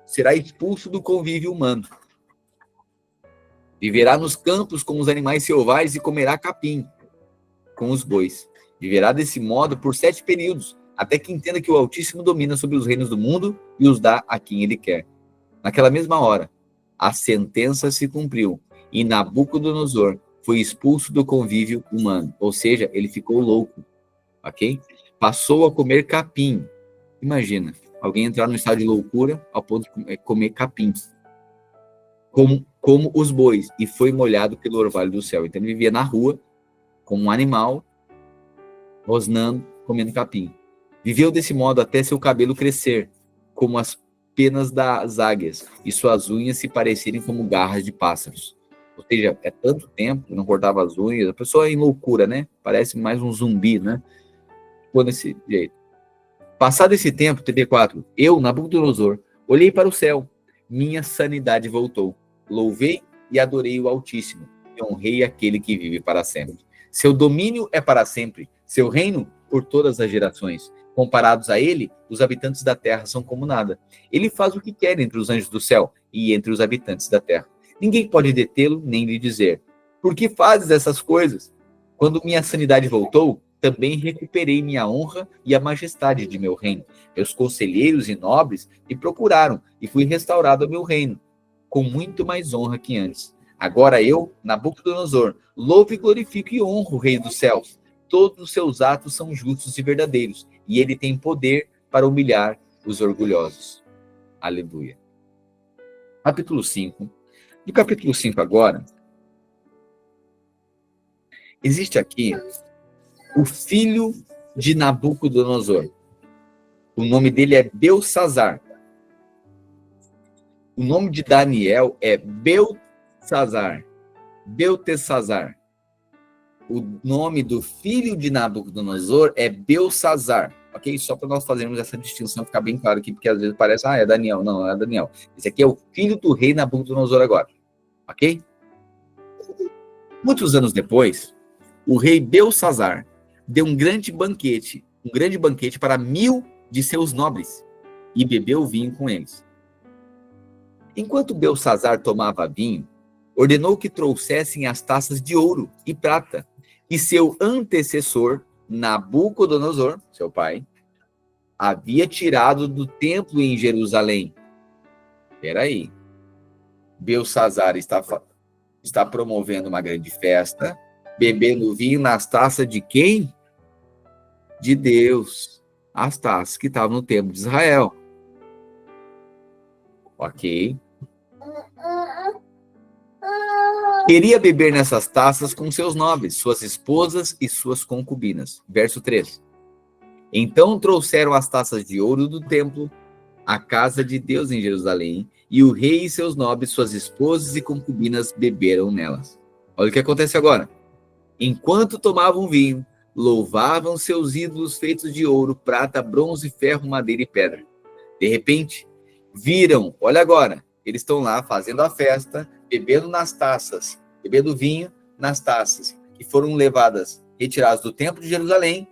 Será expulso do convívio humano. Viverá nos campos com os animais selvagens e comerá capim com os bois. Viverá desse modo por 7 períodos, até que entenda que o Altíssimo domina sobre os reinos do mundo e os dá a quem ele quer. Naquela mesma hora, a sentença se cumpriu e Nabucodonosor foi expulso do convívio humano, ou seja, ele ficou louco, ok? Passou a comer capim. Imagina, alguém entrar no estado de loucura ao ponto de comer capim, como os bois, e foi molhado pelo orvalho do céu. Então ele vivia na rua, como um animal, rosnando, comendo capim. Viveu desse modo até seu cabelo crescer, como as penas das águias, e suas unhas se parecerem como garras de pássaros. Ou seja, é tanto tempo que não cortava as unhas, a pessoa é em loucura, né? Parece mais um zumbi, né? Ficou desse jeito. Passado esse tempo, 34, eu, Nabucodonosor, olhei para o céu, minha sanidade voltou. Louvei e adorei o Altíssimo, e honrei aquele que vive para sempre. Seu domínio é para sempre, seu reino por todas as gerações. Comparados a ele, os habitantes da terra são como nada. Ele faz o que quer entre os anjos do céu e entre os habitantes da terra. Ninguém pode detê-lo nem lhe dizer: por que fazes essas coisas? Quando minha sanidade voltou, também recuperei minha honra e a majestade de meu reino. Meus conselheiros e nobres me procuraram e fui restaurado ao meu reino, com muito mais honra que antes. Agora eu, Nabucodonosor, louvo e glorifico e honro o Rei dos céus. Todos os seus atos são justos e verdadeiros, e ele tem poder para humilhar os orgulhosos. Aleluia. Capítulo 5. No capítulo 5 agora, existe aqui o filho de Nabucodonosor. O nome dele é Belsassar. O nome de Daniel é Beltesazar. O nome do filho de Nabucodonosor é Belsassar. Ok? Só para nós fazermos essa distinção, ficar bem claro aqui, porque às vezes parece, é Daniel. Não, não é Daniel. Esse aqui é o filho do rei Nabucodonosor agora. Ok? Muitos anos depois, o rei Belsassar deu um grande banquete para 1000 de seus nobres e bebeu vinho com eles. Enquanto Belsassar tomava vinho, ordenou que trouxessem as taças de ouro e prata que seu antecessor, Nabucodonosor, seu pai, havia tirado do templo em Jerusalém. Espera aí. Belsassar está promovendo uma grande festa, bebendo vinho nas taças de quem? De Deus. As taças que estavam no templo de Israel. Ok. Queria beber nessas taças com seus nobres, suas esposas e suas concubinas. Verso 3. Então trouxeram as taças de ouro do templo à casa de Deus em Jerusalém, e o rei e seus nobres, suas esposas e concubinas beberam nelas. Olha o que acontece agora. Enquanto tomavam vinho, louvavam seus ídolos feitos de ouro, prata, bronze, ferro, madeira e pedra. De repente, viram, olha agora, eles estão lá fazendo a festa, bebendo nas taças, bebendo vinho nas taças, que foram retiradas do templo de Jerusalém,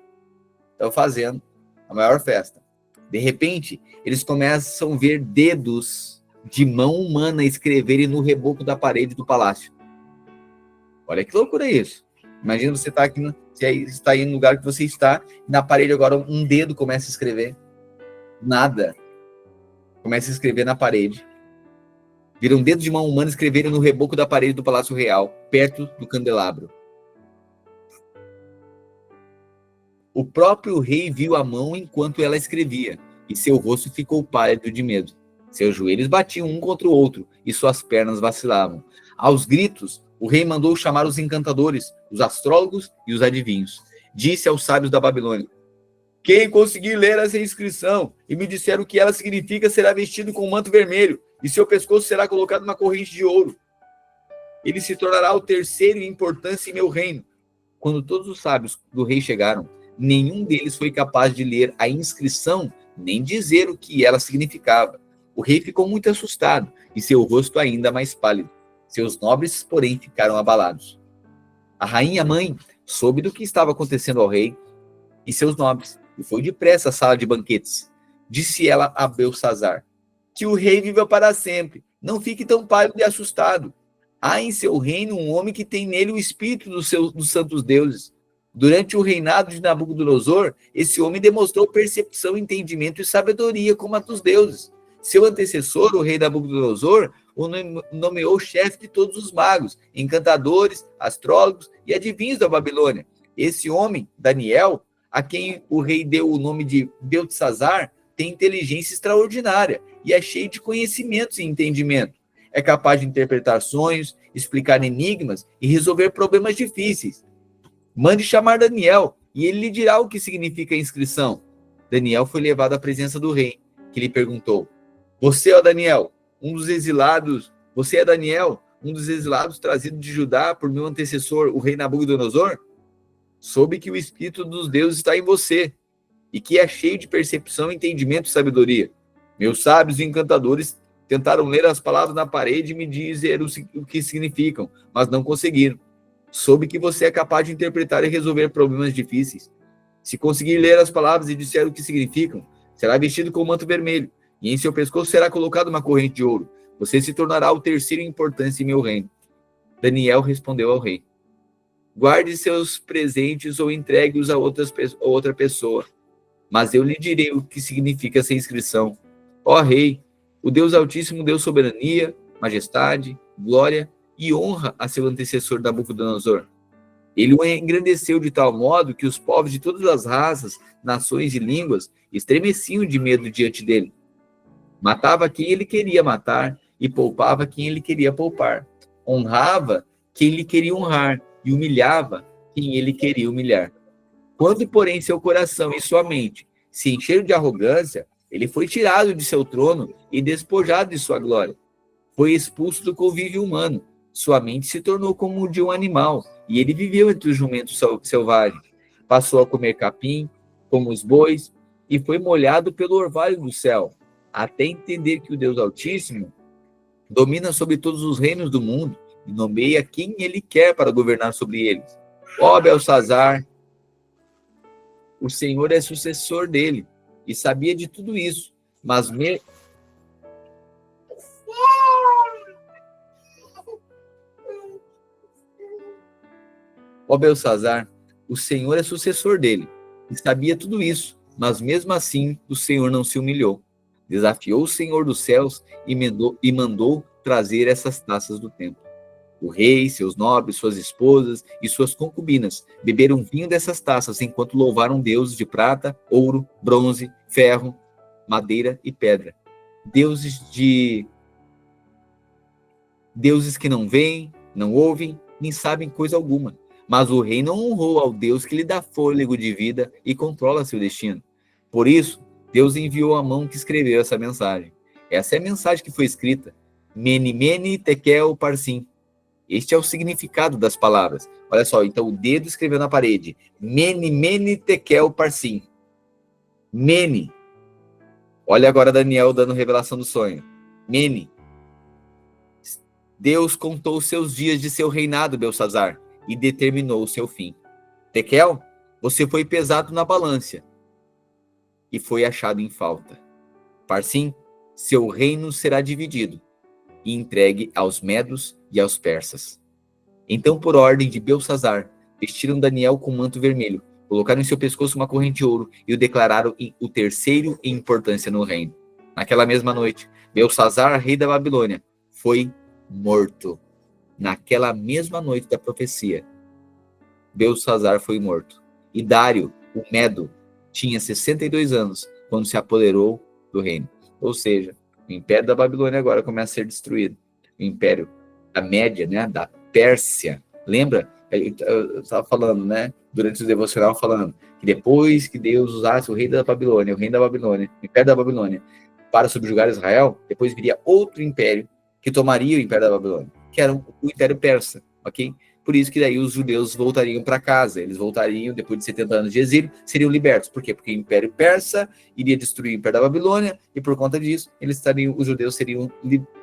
estão fazendo a maior festa. De repente, eles começam a ver dedos de mão humana escreverem no reboco da parede do palácio. Olha que loucura isso. Imagina você estar aqui Você está aí no lugar que você está, na parede agora um dedo começa a escrever. Nada. Começa a escrever na parede. Vira um dedo de mão humana escreverem no reboco da parede do Palácio Real, perto do candelabro. O próprio rei viu a mão enquanto ela escrevia, e seu rosto ficou pálido de medo. Seus joelhos batiam um contra o outro, e suas pernas vacilavam. Aos gritos, o rei mandou chamar os encantadores, os astrólogos e os adivinhos. Disse aos sábios da Babilônia: quem conseguir ler essa inscrição e me disser o que ela significa será vestido com um manto vermelho, e seu pescoço será colocado uma corrente de ouro. Ele se tornará o terceiro em importância em meu reino. Quando todos os sábios do rei chegaram, nenhum deles foi capaz de ler a inscrição, nem dizer o que ela significava. O rei ficou muito assustado, e seu rosto ainda mais pálido. Seus nobres, porém, ficaram abalados. A rainha mãe soube do que estava acontecendo ao rei e seus nobres, e foi depressa à sala de banquetes. Disse ela a Belsazar: que o rei viva para sempre, não fique tão pálido e assustado. Há em seu reino um homem que tem nele o espírito dos santos deuses. Durante o reinado de Nabucodonosor, esse homem demonstrou percepção, entendimento e sabedoria como a dos deuses. Seu antecessor, o rei Nabucodonosor, o nomeou chefe de todos os magos, encantadores, astrólogos e adivinhos da Babilônia. Esse homem, Daniel, a quem o rei deu o nome de Beltesazar, tem inteligência extraordinária e é cheio de conhecimentos e entendimento. É capaz de interpretar sonhos, explicar enigmas e resolver problemas difíceis. Mande chamar Daniel, e ele lhe dirá o que significa a inscrição. Daniel foi levado à presença do rei, que lhe perguntou: você é Daniel, um dos exilados trazido de Judá por meu antecessor, o rei Nabucodonosor? Soube que o espírito dos deuses está em você, e que é cheio de percepção, entendimento e sabedoria. Meus sábios e encantadores tentaram ler as palavras na parede e me dizer o que significam, mas não conseguiram. Soube que você é capaz de interpretar e resolver problemas difíceis. Se conseguir ler as palavras e disser o que significam, será vestido com um manto vermelho, e em seu pescoço será colocada uma corrente de ouro. Você se tornará o terceiro em importância em meu reino. Daniel respondeu ao rei: guarde seus presentes ou entregue-os a outra pessoa, mas eu lhe direi o que significa essa inscrição. Ó rei, o Deus Altíssimo deu soberania, majestade, glória e honra a seu antecessor Nabucodonosor. Ele o engrandeceu de tal modo que os povos de todas as raças, nações e línguas estremeciam de medo diante dele. Matava quem ele queria matar e poupava quem ele queria poupar. Honrava quem ele queria honrar e humilhava quem ele queria humilhar. Quando, porém, seu coração e sua mente se encheram de arrogância, ele foi tirado de seu trono e despojado de sua glória. Foi expulso do convívio humano. Sua mente se tornou como o de um animal, e ele viveu entre os jumentos selvagens. Passou a comer capim, como os bois, e foi molhado pelo orvalho do céu, até entender que o Deus Altíssimo domina sobre todos os reinos do mundo e nomeia quem ele quer para governar sobre eles. Ó Belsazar, o Senhor é sucessor dele, e sabia de tudo isso, mas Ó Belsazar, o Senhor é sucessor dele, e sabia tudo isso, mas mesmo assim o Senhor não se humilhou. Desafiou o Senhor dos céus e mandou trazer essas taças do templo. O rei, seus nobres, suas esposas e suas concubinas beberam vinho dessas taças enquanto louvaram deuses de prata, ouro, bronze, ferro, madeira e pedra. Deuses que não veem, não ouvem, nem sabem coisa alguma. Mas o rei não honrou ao Deus que lhe dá fôlego de vida e controla seu destino. Por isso, Deus enviou a mão que escreveu essa mensagem. Essa é a mensagem que foi escrita: Mene, Mene, Tekel, Parsim. Este é o significado das palavras. Olha só, então o dedo escreveu na parede: Mene, Mene, Tekel, Parsim. Mene. Olha agora Daniel dando revelação do sonho. Mene. Deus contou os seus dias de seu reinado, Belsazar, e determinou o seu fim. Tekel, você foi pesado na balança e foi achado em falta. Parsim, seu reino será dividido e entregue aos medos e aos persas. Então, por ordem de Belsazar, vestiram Daniel com um manto vermelho, colocaram em seu pescoço uma corrente de ouro e o declararam o terceiro em importância no reino. Naquela mesma noite, Belsazar, rei da Babilônia, foi morto. Naquela mesma noite da profecia, Belsazar foi morto. E Dário, o Medo, tinha 62 anos quando se apoderou do reino. Ou seja, o Império da Babilônia agora começa a ser destruído. O Império da Média, né, da Pérsia. Lembra? Eu estava falando, né, durante o devocional, falando que depois que Deus usasse o reino da Babilônia, o Império da Babilônia, para subjugar Israel, depois viria outro império que tomaria o Império da Babilônia, que era o Império Persa, ok? Por isso que daí os judeus voltariam para casa, eles voltariam, depois de 70 anos de exílio, seriam libertos. Por quê? Porque o Império Persa iria destruir o Império da Babilônia, e por conta disso, os judeus seriam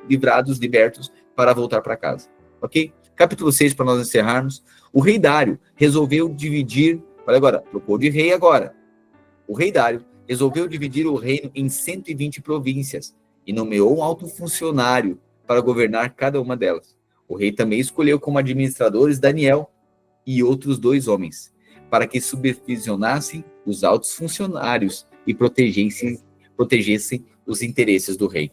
livrados, libertos, para voltar para casa. Ok? Capítulo 6, para nós encerrarmos. O rei Dário resolveu dividir, olha agora, trocou de rei agora. O rei Dário resolveu dividir o reino em 120 províncias, e nomeou um alto funcionário para governar cada uma delas. O rei também escolheu como administradores Daniel e outros 2 homens, para que supervisionassem os altos funcionários e protegessem os interesses do rei.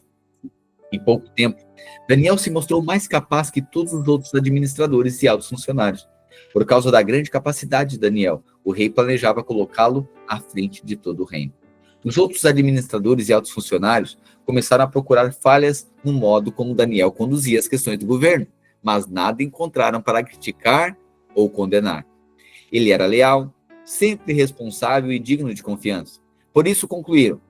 Em pouco tempo, Daniel se mostrou mais capaz que todos os outros administradores e altos funcionários. Por causa da grande capacidade de Daniel, o rei planejava colocá-lo à frente de todo o reino. Os outros administradores e altos funcionários começaram a procurar falhas no modo como Daniel conduzia as questões do governo, mas nada encontraram para criticar ou condenar. Ele era leal, sempre responsável e digno de confiança. Por isso concluíram: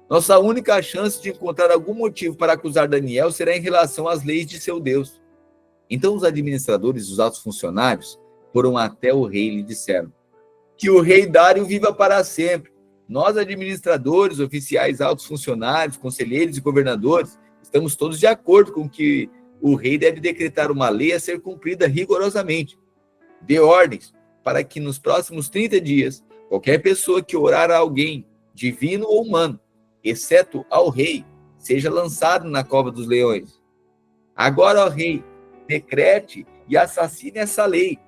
nossa única chance de encontrar algum motivo para acusar Daniel será em relação às leis de seu Deus. Então os administradores e os altos funcionários foram até o rei e lhe disseram: que o rei Dário viva para sempre. Nós, administradores, oficiais, altos funcionários, conselheiros e governadores, estamos todos de acordo com que o rei deve decretar uma lei a ser cumprida rigorosamente. Dê ordens para que nos próximos 30 dias, qualquer pessoa que orar a alguém, divino ou humano, exceto ao rei, seja lançado na cova dos leões. Agora, ó rei, decrete e assine essa lei,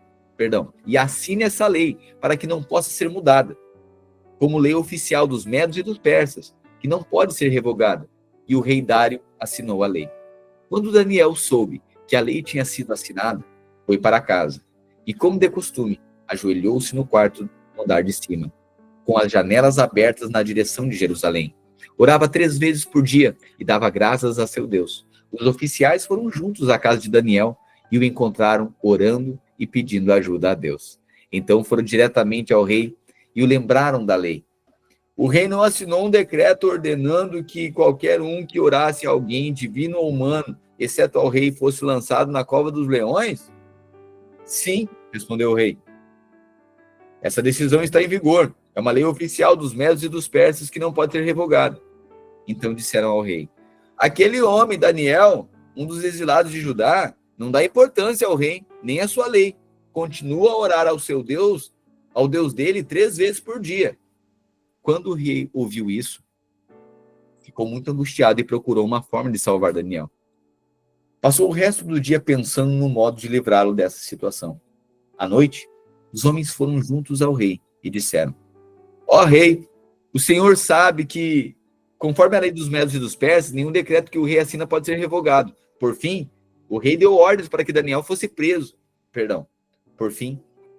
para que não possa ser mudada, como lei oficial dos medos e dos persas, que não pode ser revogada. E o rei Dário assinou a lei. Quando Daniel soube que a lei tinha sido assinada, foi para casa e, como de costume, ajoelhou-se no quarto no andar de cima, com as janelas abertas na direção de Jerusalém. Orava 3 vezes por dia e dava graças a seu Deus. Os oficiais foram juntos à casa de Daniel e o encontraram orando e pedindo ajuda a Deus. Então foram diretamente ao rei e o lembraram da lei. O rei não assinou um decreto ordenando que qualquer um que orasse a alguém, divino ou humano, exceto ao rei, fosse lançado na cova dos leões? Sim, respondeu o rei. Essa decisão está em vigor. É uma lei oficial dos medos e dos persas que não pode ser revogada. Então disseram ao rei: aquele homem, Daniel, um dos exilados de Judá, não dá importância ao rei, nem à sua lei. Continua a orar ao seu Deus, ao Deus dele, 3 vezes por dia. Quando o rei ouviu isso, ficou muito angustiado e procurou uma forma de salvar Daniel. Passou o resto do dia pensando no modo de livrá-lo dessa situação. À noite, os homens foram juntos ao rei e disseram: ó rei, o senhor sabe que, conforme a lei dos medos e dos persas, nenhum decreto que o rei assina pode ser revogado. Por fim, o rei deu ordens para que Daniel fosse preso.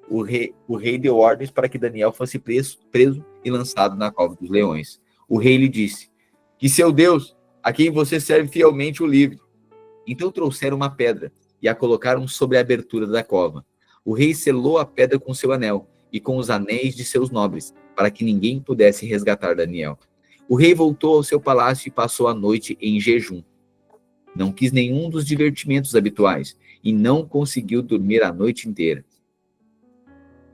O rei deu ordens para que Daniel fosse preso e lançado na cova dos leões. O rei lhe disse: que seu Deus, a quem você serve fielmente, o livre. Então trouxeram uma pedra e a colocaram sobre a abertura da cova. O rei selou a pedra com seu anel e com os anéis de seus nobres, para que ninguém pudesse resgatar Daniel. O rei voltou ao seu palácio e passou a noite em jejum. Não quis nenhum dos divertimentos habituais e não conseguiu dormir a noite inteira.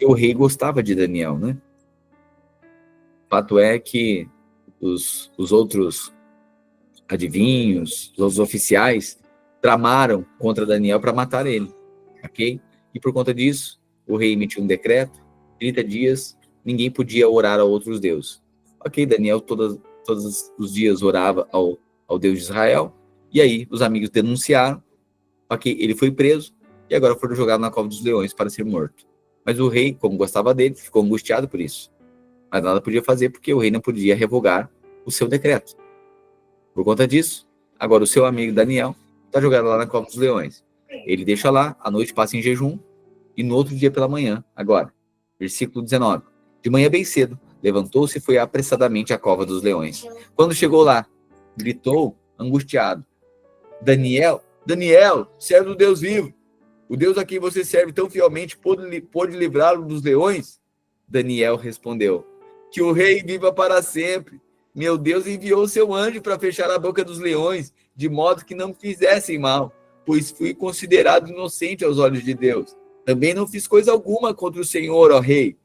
O rei gostava de Daniel, né? O fato é que os outros adivinhos, os oficiais, tramaram contra Daniel para matar ele, ok? E por conta disso, o rei emitiu um decreto: 30 dias, ninguém podia orar a outros deuses. Ok, Daniel todos os dias orava ao Deus de Israel, e aí os amigos denunciaram, ok, ele foi preso, e agora foram jogados na cova dos leões para ser morto. Mas o rei, como gostava dele, ficou angustiado por isso. Mas nada podia fazer porque o rei não podia revogar o seu decreto. Por conta disso, agora o seu amigo Daniel está jogado lá na cova dos leões. Ele deixa lá, a noite passa em jejum, e no outro dia pela manhã, agora, versículo 19. De manhã bem cedo, levantou-se e foi apressadamente à cova dos leões. Quando chegou lá, gritou, angustiado: Daniel, Daniel, servo do Deus vivo, o Deus a quem você serve tão fielmente pôde livrá-lo dos leões? Daniel respondeu: que o rei viva para sempre. Meu Deus enviou o seu anjo para fechar a boca dos leões, de modo que não me fizessem mal, pois fui considerado inocente aos olhos de Deus. Também não fiz coisa alguma contra o Senhor, ó rei.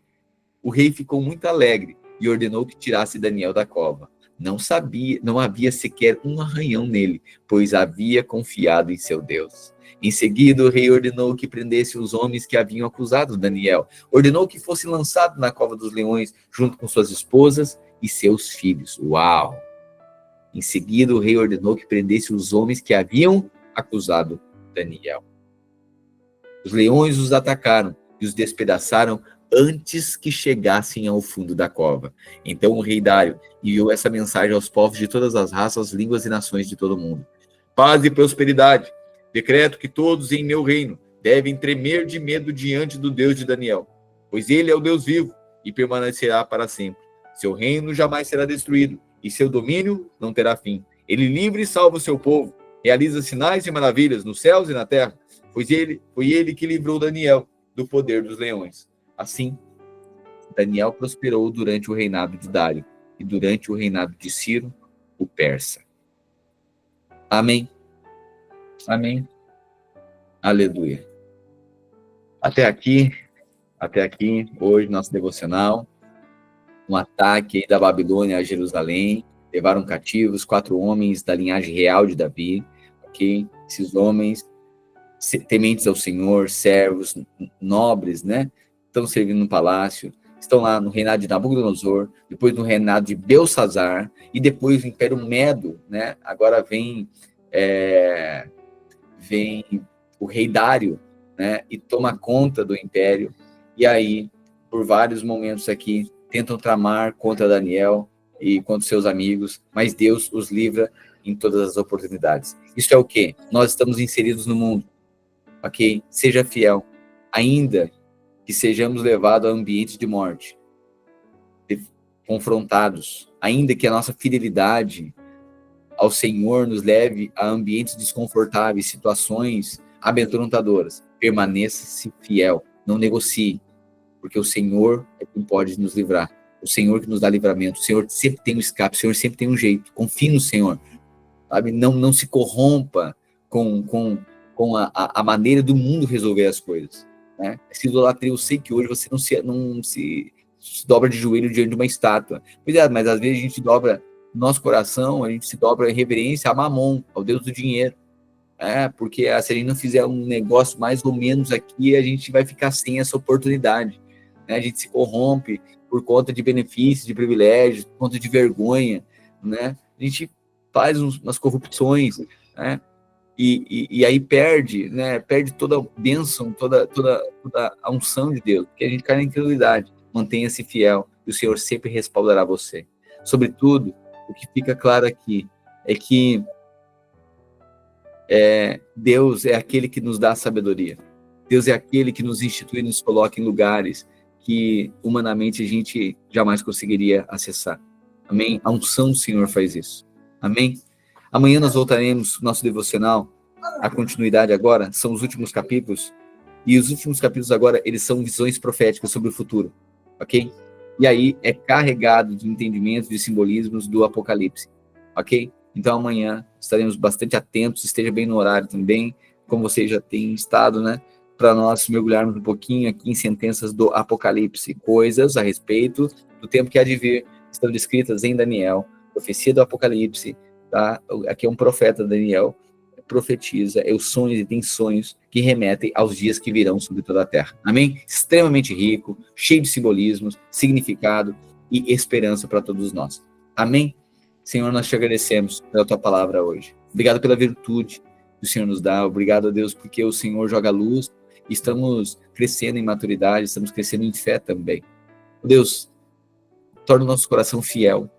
O rei ficou muito alegre e ordenou que tirasse Daniel da cova. Não havia sequer um arranhão nele, pois havia confiado em seu Deus. Em seguida, o rei ordenou que prendesse os homens que haviam acusado Daniel. Ordenou que fosse lançado na cova dos leões, junto com suas esposas e seus filhos. Uau! Em seguida, o rei ordenou que prendesse os homens que haviam acusado Daniel. Os leões os atacaram e os despedaçaram antes que chegassem ao fundo da cova. Então o rei Dário enviou essa mensagem aos povos de todas as raças, línguas e nações de todo o mundo: paz e prosperidade. Decreto que todos em meu reino devem tremer de medo diante do Deus de Daniel, pois ele é o Deus vivo e permanecerá para sempre. Seu reino jamais será destruído e seu domínio não terá fim. Ele livra e salva o seu povo, realiza sinais e maravilhas nos céus e na terra, pois foi ele que livrou Daniel do poder dos leões. Assim, Daniel prosperou durante o reinado de Dário e durante o reinado de Ciro, o persa. Amém. Amém. Aleluia. Até aqui, hoje, nosso devocional. Um ataque da Babilônia a Jerusalém. Levaram cativos 4 homens da linhagem real de Davi. Ok? Esses homens, tementes ao Senhor, servos, nobres, né? Estão servindo no palácio. Estão lá no reinado de Nabucodonosor, depois no reinado de Belsazar, e depois o Império Medo, né? Agora vem o rei Dário, né, e toma conta do império, e aí, por vários momentos aqui, tentam tramar contra Daniel e contra seus amigos, mas Deus os livra em todas as oportunidades. Isso é o quê? Nós estamos inseridos no mundo, ok? Seja fiel, ainda que sejamos levados a ambientes de morte, confrontados, ainda que a nossa fidelidade ao Senhor nos leve a ambientes desconfortáveis, situações amedrontadoras. Permaneça-se fiel, não negocie, porque o Senhor é quem pode nos livrar. O Senhor que nos dá livramento. O Senhor sempre tem um escape, o Senhor sempre tem um jeito. Confie no Senhor, sabe? Não se corrompa com a maneira do mundo resolver as coisas, né? Essa idolatria, eu sei que hoje você não se dobra de joelho diante de uma estátua. Pois é, mas às vezes a gente dobra nosso coração, a gente se dobra em reverência a Mamon, ao Deus do dinheiro. Porque se a gente não fizer um negócio mais ou menos aqui, a gente vai ficar sem essa oportunidade, né? A gente se corrompe por conta de benefícios, de privilégios, por conta de vergonha, né? A gente faz umas corrupções, né? E aí perde, né? Perde toda a bênção, toda a unção de Deus, porque a gente cai na incredulidade. Mantenha-se fiel, e o Senhor sempre respaldará você. Sobretudo, o que fica claro aqui é que Deus é aquele que nos dá a sabedoria. Deus é aquele que nos institui e nos coloca em lugares que humanamente a gente jamais conseguiria acessar. Amém? A unção do Senhor faz isso. Amém? Amanhã nós voltaremos nosso devocional. A continuidade agora são os últimos capítulos. E os últimos capítulos agora, eles são visões proféticas sobre o futuro. Ok? E aí é carregado de entendimentos, de simbolismos do Apocalipse. Ok? Então amanhã estaremos bastante atentos, esteja bem no horário também, como vocês já têm estado, né? Para nós mergulharmos um pouquinho aqui em sentenças do Apocalipse, coisas a respeito do tempo que há de vir, estão descritas em Daniel, profecia do Apocalipse, tá? Aqui é um profeta, Daniel, profetiza, os sonhos e tem sonhos que remetem aos dias que virão sobre toda a terra. Amém? Extremamente rico, cheio de simbolismos, significado e esperança para todos nós. Amém? Senhor, nós te agradecemos pela tua palavra hoje. Obrigado pela virtude que o Senhor nos dá. Obrigado a Deus porque o Senhor joga luz estamos crescendo em maturidade, estamos crescendo em fé também. Deus, torna o nosso coração fiel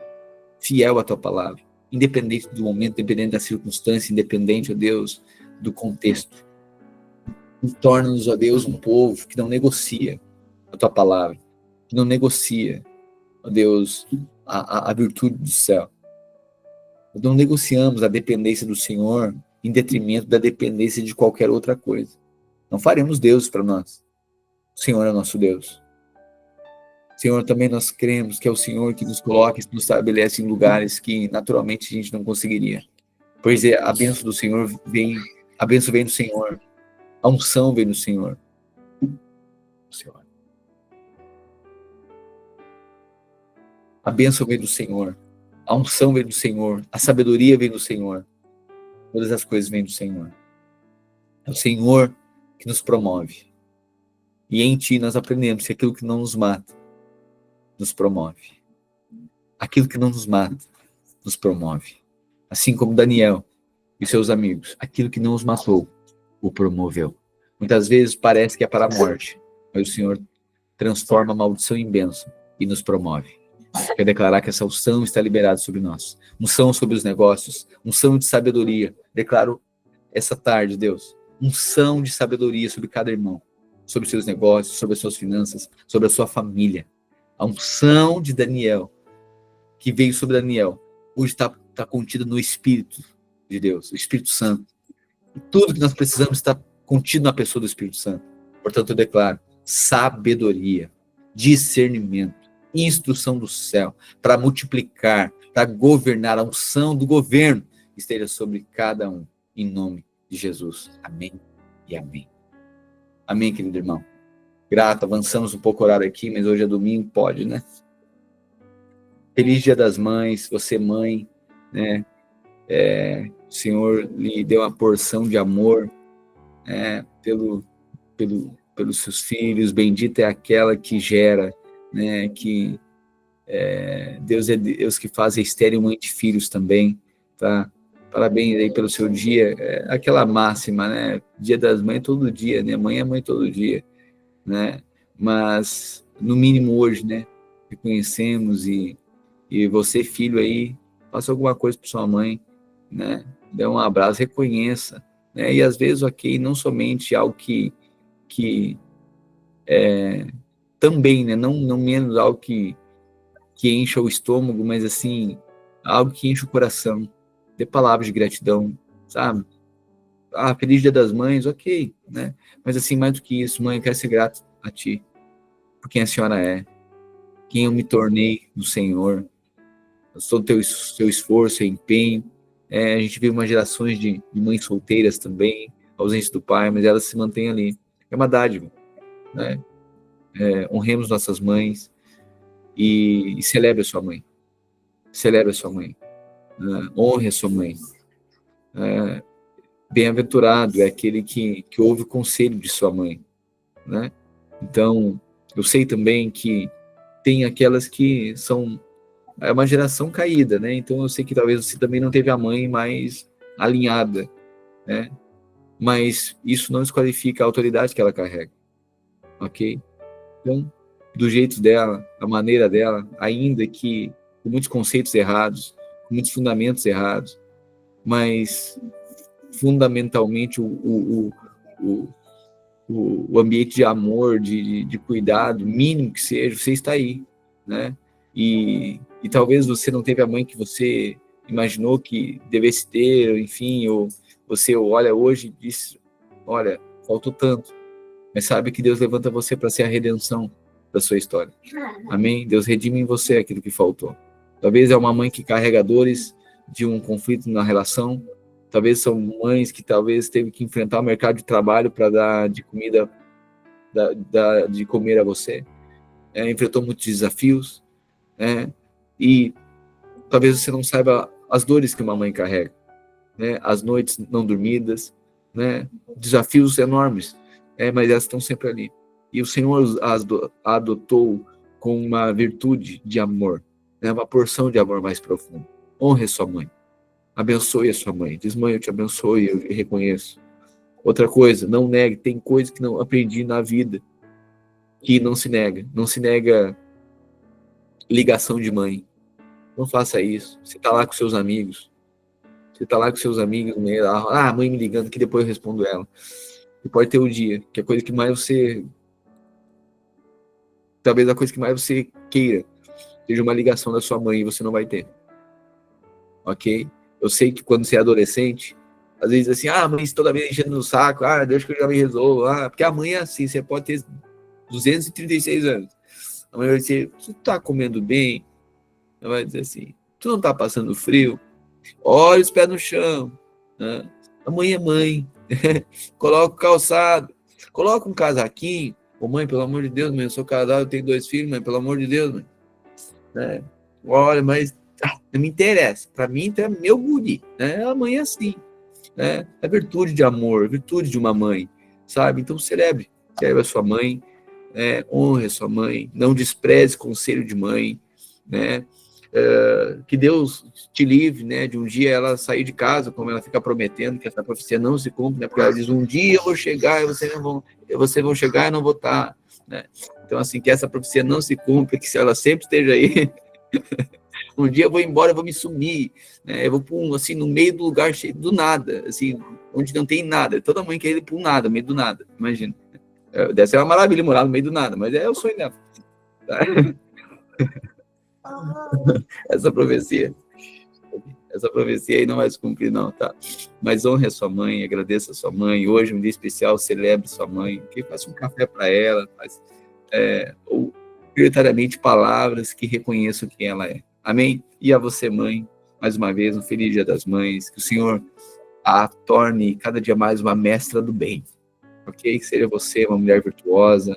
à tua palavra, independente do momento, independente da circunstância, independente, ó Deus, do contexto. Torna-nos, ó Deus, um povo que não negocia a tua palavra, que não negocia, ó Deus, a virtude do céu. Não negociamos a dependência do Senhor em detrimento da dependência de qualquer outra coisa. Não faremos deuses para nós. O Senhor é nosso Deus. Senhor, também nós cremos que é o Senhor que nos coloca e nos estabelece em lugares que naturalmente a gente não conseguiria. Pois é, a bênção do Senhor vem, a bênção vem do Senhor, a unção vem do Senhor. A bênção vem do Senhor, a unção vem do Senhor, a sabedoria vem do Senhor, todas as coisas vêm do Senhor. É o Senhor que nos promove. E em Ti nós aprendemos que aquilo que não nos mata, nos promove. Aquilo que não nos mata, nos promove. Assim como Daniel e seus amigos, aquilo que não os matou, o promoveu. Muitas vezes parece que é para a morte, mas o Senhor transforma a maldição em bênção e nos promove. Quero declarar que essa unção está liberada sobre nós. Unção sobre os negócios, unção de sabedoria. Declaro essa tarde, Deus, unção de sabedoria sobre cada irmão, sobre seus negócios, sobre as suas finanças, sobre a sua família. A unção de Daniel, que veio sobre Daniel, hoje está contida no Espírito de Deus, o Espírito Santo. E tudo que nós precisamos está contido na pessoa do Espírito Santo. Portanto, eu declaro sabedoria, discernimento, instrução do céu, para multiplicar, para governar, a unção do governo esteja sobre cada um, em nome de Jesus. Amém e amém. Amém, querido irmão. Grato, avançamos um pouco o horário aqui, mas hoje é domingo, pode, né? Feliz Dia das Mães, você mãe, né? O Senhor lhe deu uma porção de amor, pelos seus filhos. Bendita é aquela que gera, né? Que Deus é Deus que faz estéril mãe de filhos também, tá? Parabéns aí pelo seu dia. Aquela máxima, né? Dia das Mães todo dia, né? Mãe é mãe todo dia, né? Mas no mínimo hoje, né? Reconhecemos e você, filho aí, faça alguma coisa para sua mãe, né? Dê um abraço, reconheça, né? E às vezes, ok, não somente algo que também, né? Não menos algo que encha o estômago, mas assim, algo que enche o coração. Dê palavras de gratidão, sabe? Feliz Dia das Mães, ok, né? Mas assim, mais do que isso, mãe, eu quero ser grato a ti, por quem a senhora é, quem eu me tornei no Senhor, todo o seu esforço, seu empenho. A gente vive uma gerações de mães solteiras também, ausência do pai, mas elas se mantêm ali. É uma dádiva, né? Honremos nossas mães e celebre a sua mãe. Celebre a sua mãe. Honre a sua mãe. Bem-aventurado é aquele que ouve o conselho de sua mãe, né? Então, eu sei também que tem aquelas que são uma geração caída, né? Então eu sei que talvez você também não teve a mãe mais alinhada, né? Mas isso não desqualifica a autoridade que ela carrega, ok? Então, do jeito dela, a maneira dela, ainda que com muitos conceitos errados, com muitos fundamentos errados, mas fundamentalmente o ambiente de amor, de cuidado, mínimo que seja, você está aí, né? E talvez você não teve a mãe que você imaginou que devesse ter, enfim, ou você olha hoje e diz, olha, faltou tanto, mas sabe que Deus levanta você para ser a redenção da sua história. Amém? Deus redime em você aquilo que faltou. Talvez é uma mãe que carrega dores de um conflito na relação, talvez são mães que talvez teve que enfrentar o mercado de trabalho para dar de comida, de comer a você, enfrentou muitos desafios, né? E talvez você não saiba as dores que uma mãe carrega, né? As noites não dormidas, né? Desafios enormes, mas elas estão sempre ali. E o Senhor as adotou com uma virtude de amor, né? Uma porção de amor mais profundo. Honre sua mãe. Abençoe a sua mãe. Diz, mãe, eu te abençoe, eu reconheço Outra coisa, não negue. Tem coisa que não aprendi na vida que não se nega. Não se nega ligação de mãe. Não faça isso. Você tá lá com seus amigos. Você tá lá com seus amigos, né? A mãe me ligando, que depois eu respondo ela. E pode ter o dia, que a coisa que mais você... Talvez a coisa que mais você queira seja uma ligação da sua mãe e você não vai ter. Ok? Eu sei que quando você é adolescente, às vezes assim, a mãe toda vez enchendo no saco, deixa que eu já me resolvo. Porque a mãe é assim, você pode ter 236 anos. A mãe vai dizer, tu tá comendo bem? Ela vai dizer assim, tu não tá passando frio? Olha os pés no chão. Né? A mãe é mãe. Coloca o calçado. Coloca um casaquinho. Ô mãe, pelo amor de Deus, mãe, eu sou casado, eu tenho 2 filhos, mãe, pelo amor de Deus, mãe. Né? Olha, mas não me interessa. Para mim, é meu guri. Né? A mãe é assim. Né? É virtude de amor, virtude de uma mãe. Sabe? Então celebre. Celebre a sua mãe. Honre a sua mãe. Não despreze conselho de mãe. Né? Que Deus te livre, né, de um dia ela sair de casa, como ela fica prometendo, que essa profecia não se cumpre, né, porque ela diz, um dia eu vou chegar e vocês vão chegar e eu não vou estar, né, então assim, que essa profecia não se cumpra, que se ela sempre esteja aí, um dia eu vou embora, eu vou me sumir, né, eu vou assim, no meio do lugar cheio do nada, assim, onde não tem nada, toda mãe quer ir para um nada, no meio do nada, imagina, deve ser uma maravilha morar no meio do nada, mas é o sonho dela, tá? Essa profecia aí não vai se cumprir, não, tá? Mas honre a sua mãe, agradeça a sua mãe. Hoje, um dia especial, celebre sua mãe. Que faça um café para ela, ou prioritariamente palavras que reconheçam quem ela é. Amém? E a você, mãe, mais uma vez, um feliz Dia das Mães. Que o Senhor a torne cada dia mais uma mestra do bem. Ok? Que seja você uma mulher virtuosa,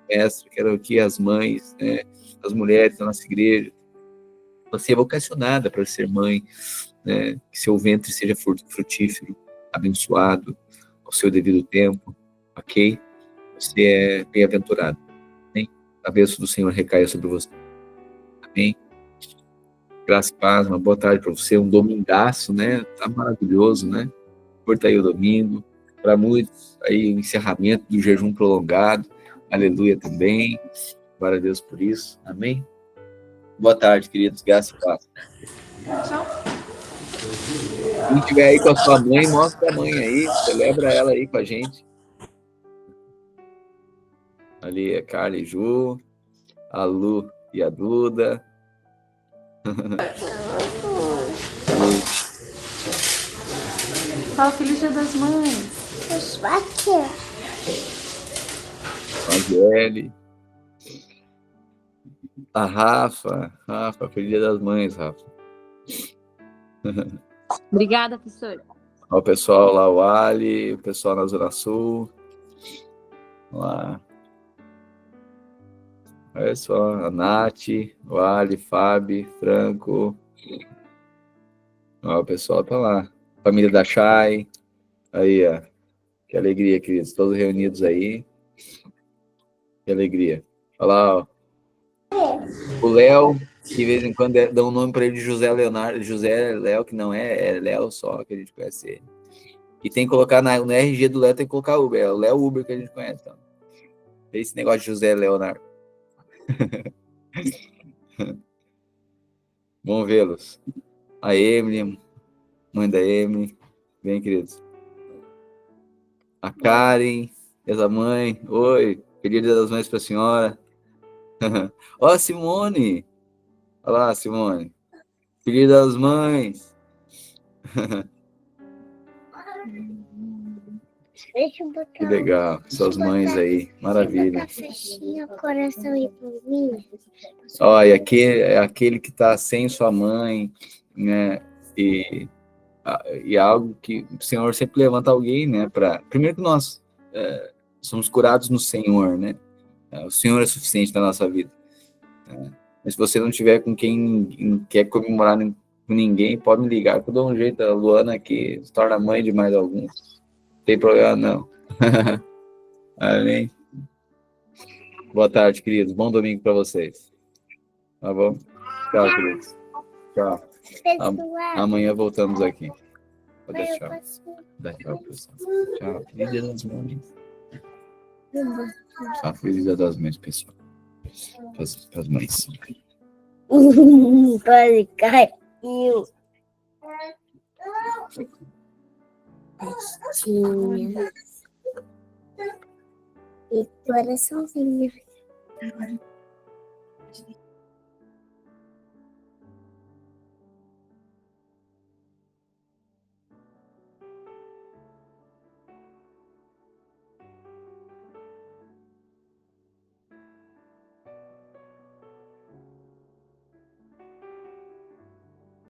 mestra. Quero que as mães, né, as mulheres da nossa igreja, você é vocacionada para ser mãe, né? Que seu ventre seja frutífero, abençoado, ao seu devido tempo, ok? Você é bem-aventurado, amém? A bênção do Senhor recaia sobre você, amém? Graça e paz, uma boa tarde para você, um domingaço, né? Tá maravilhoso, né? Curta aí o domingo, para muitos, aí o encerramento do jejum prolongado, aleluia também, glória a Deus por isso, amém? Boa tarde, queridos, graça e paz. Quem estiver aí com a sua mãe, mostra a mãe aí, celebra ela aí com a gente. Ali é Carla e Ju, a Lu e a Duda. Fala Feliz Dia das Mães. A Gelli. A Rafa, Feliz Dia das Mães, Rafa. Obrigada, professor. O pessoal lá, o Ali, o pessoal na Zona Sul. Lá. Olha só, a Nath, o Ali, Fábio, Franco. Ó, o pessoal tá lá. Família da Chay. Aí, ó. Que alegria, queridos. Todos reunidos aí. Que alegria. Olha lá, ó. O Léo, que de vez em quando dá um nome para ele de José Leonardo. José Léo, que não é Léo só, que a gente conhece ele. E tem que colocar no RG do Léo, tem que colocar Uber. É o Léo Uber que a gente conhece. Então. Esse negócio de José Leonardo. Vamos vê-los. A Emily, mãe da Emily. Bem, queridos. A Karen, essa mãe. Oi, feliz Dia das Mães para a senhora. Ó, a Simone. Olha lá, Simone. Feliz Dia das Mães. Deixa eu botar. Que legal, suas mães aí, maravilha. Coração e Olha, aquele que está sem sua mãe, né? E algo que o Senhor sempre levanta alguém, né? Primeiro que nós somos curados no Senhor, né? O Senhor é suficiente na nossa vida. Né? Mas se você não tiver com quem quer comemorar com ninguém, pode me ligar, que eu dou um jeito. A Luana aqui se torna mãe de mais alguns. Não tem problema, não. Amém. Boa tarde, queridos. Bom domingo para vocês. Tá bom? Tchau, queridos. Tchau. Amanhã voltamos aqui. Pode dar tchau. Dá tchau, pessoal. Tchau. Feliz Dia das Mães. Tchau, feliz Dia das Mães, pessoal. As mães. Quase caiu. Tinha. E coraçãozinho.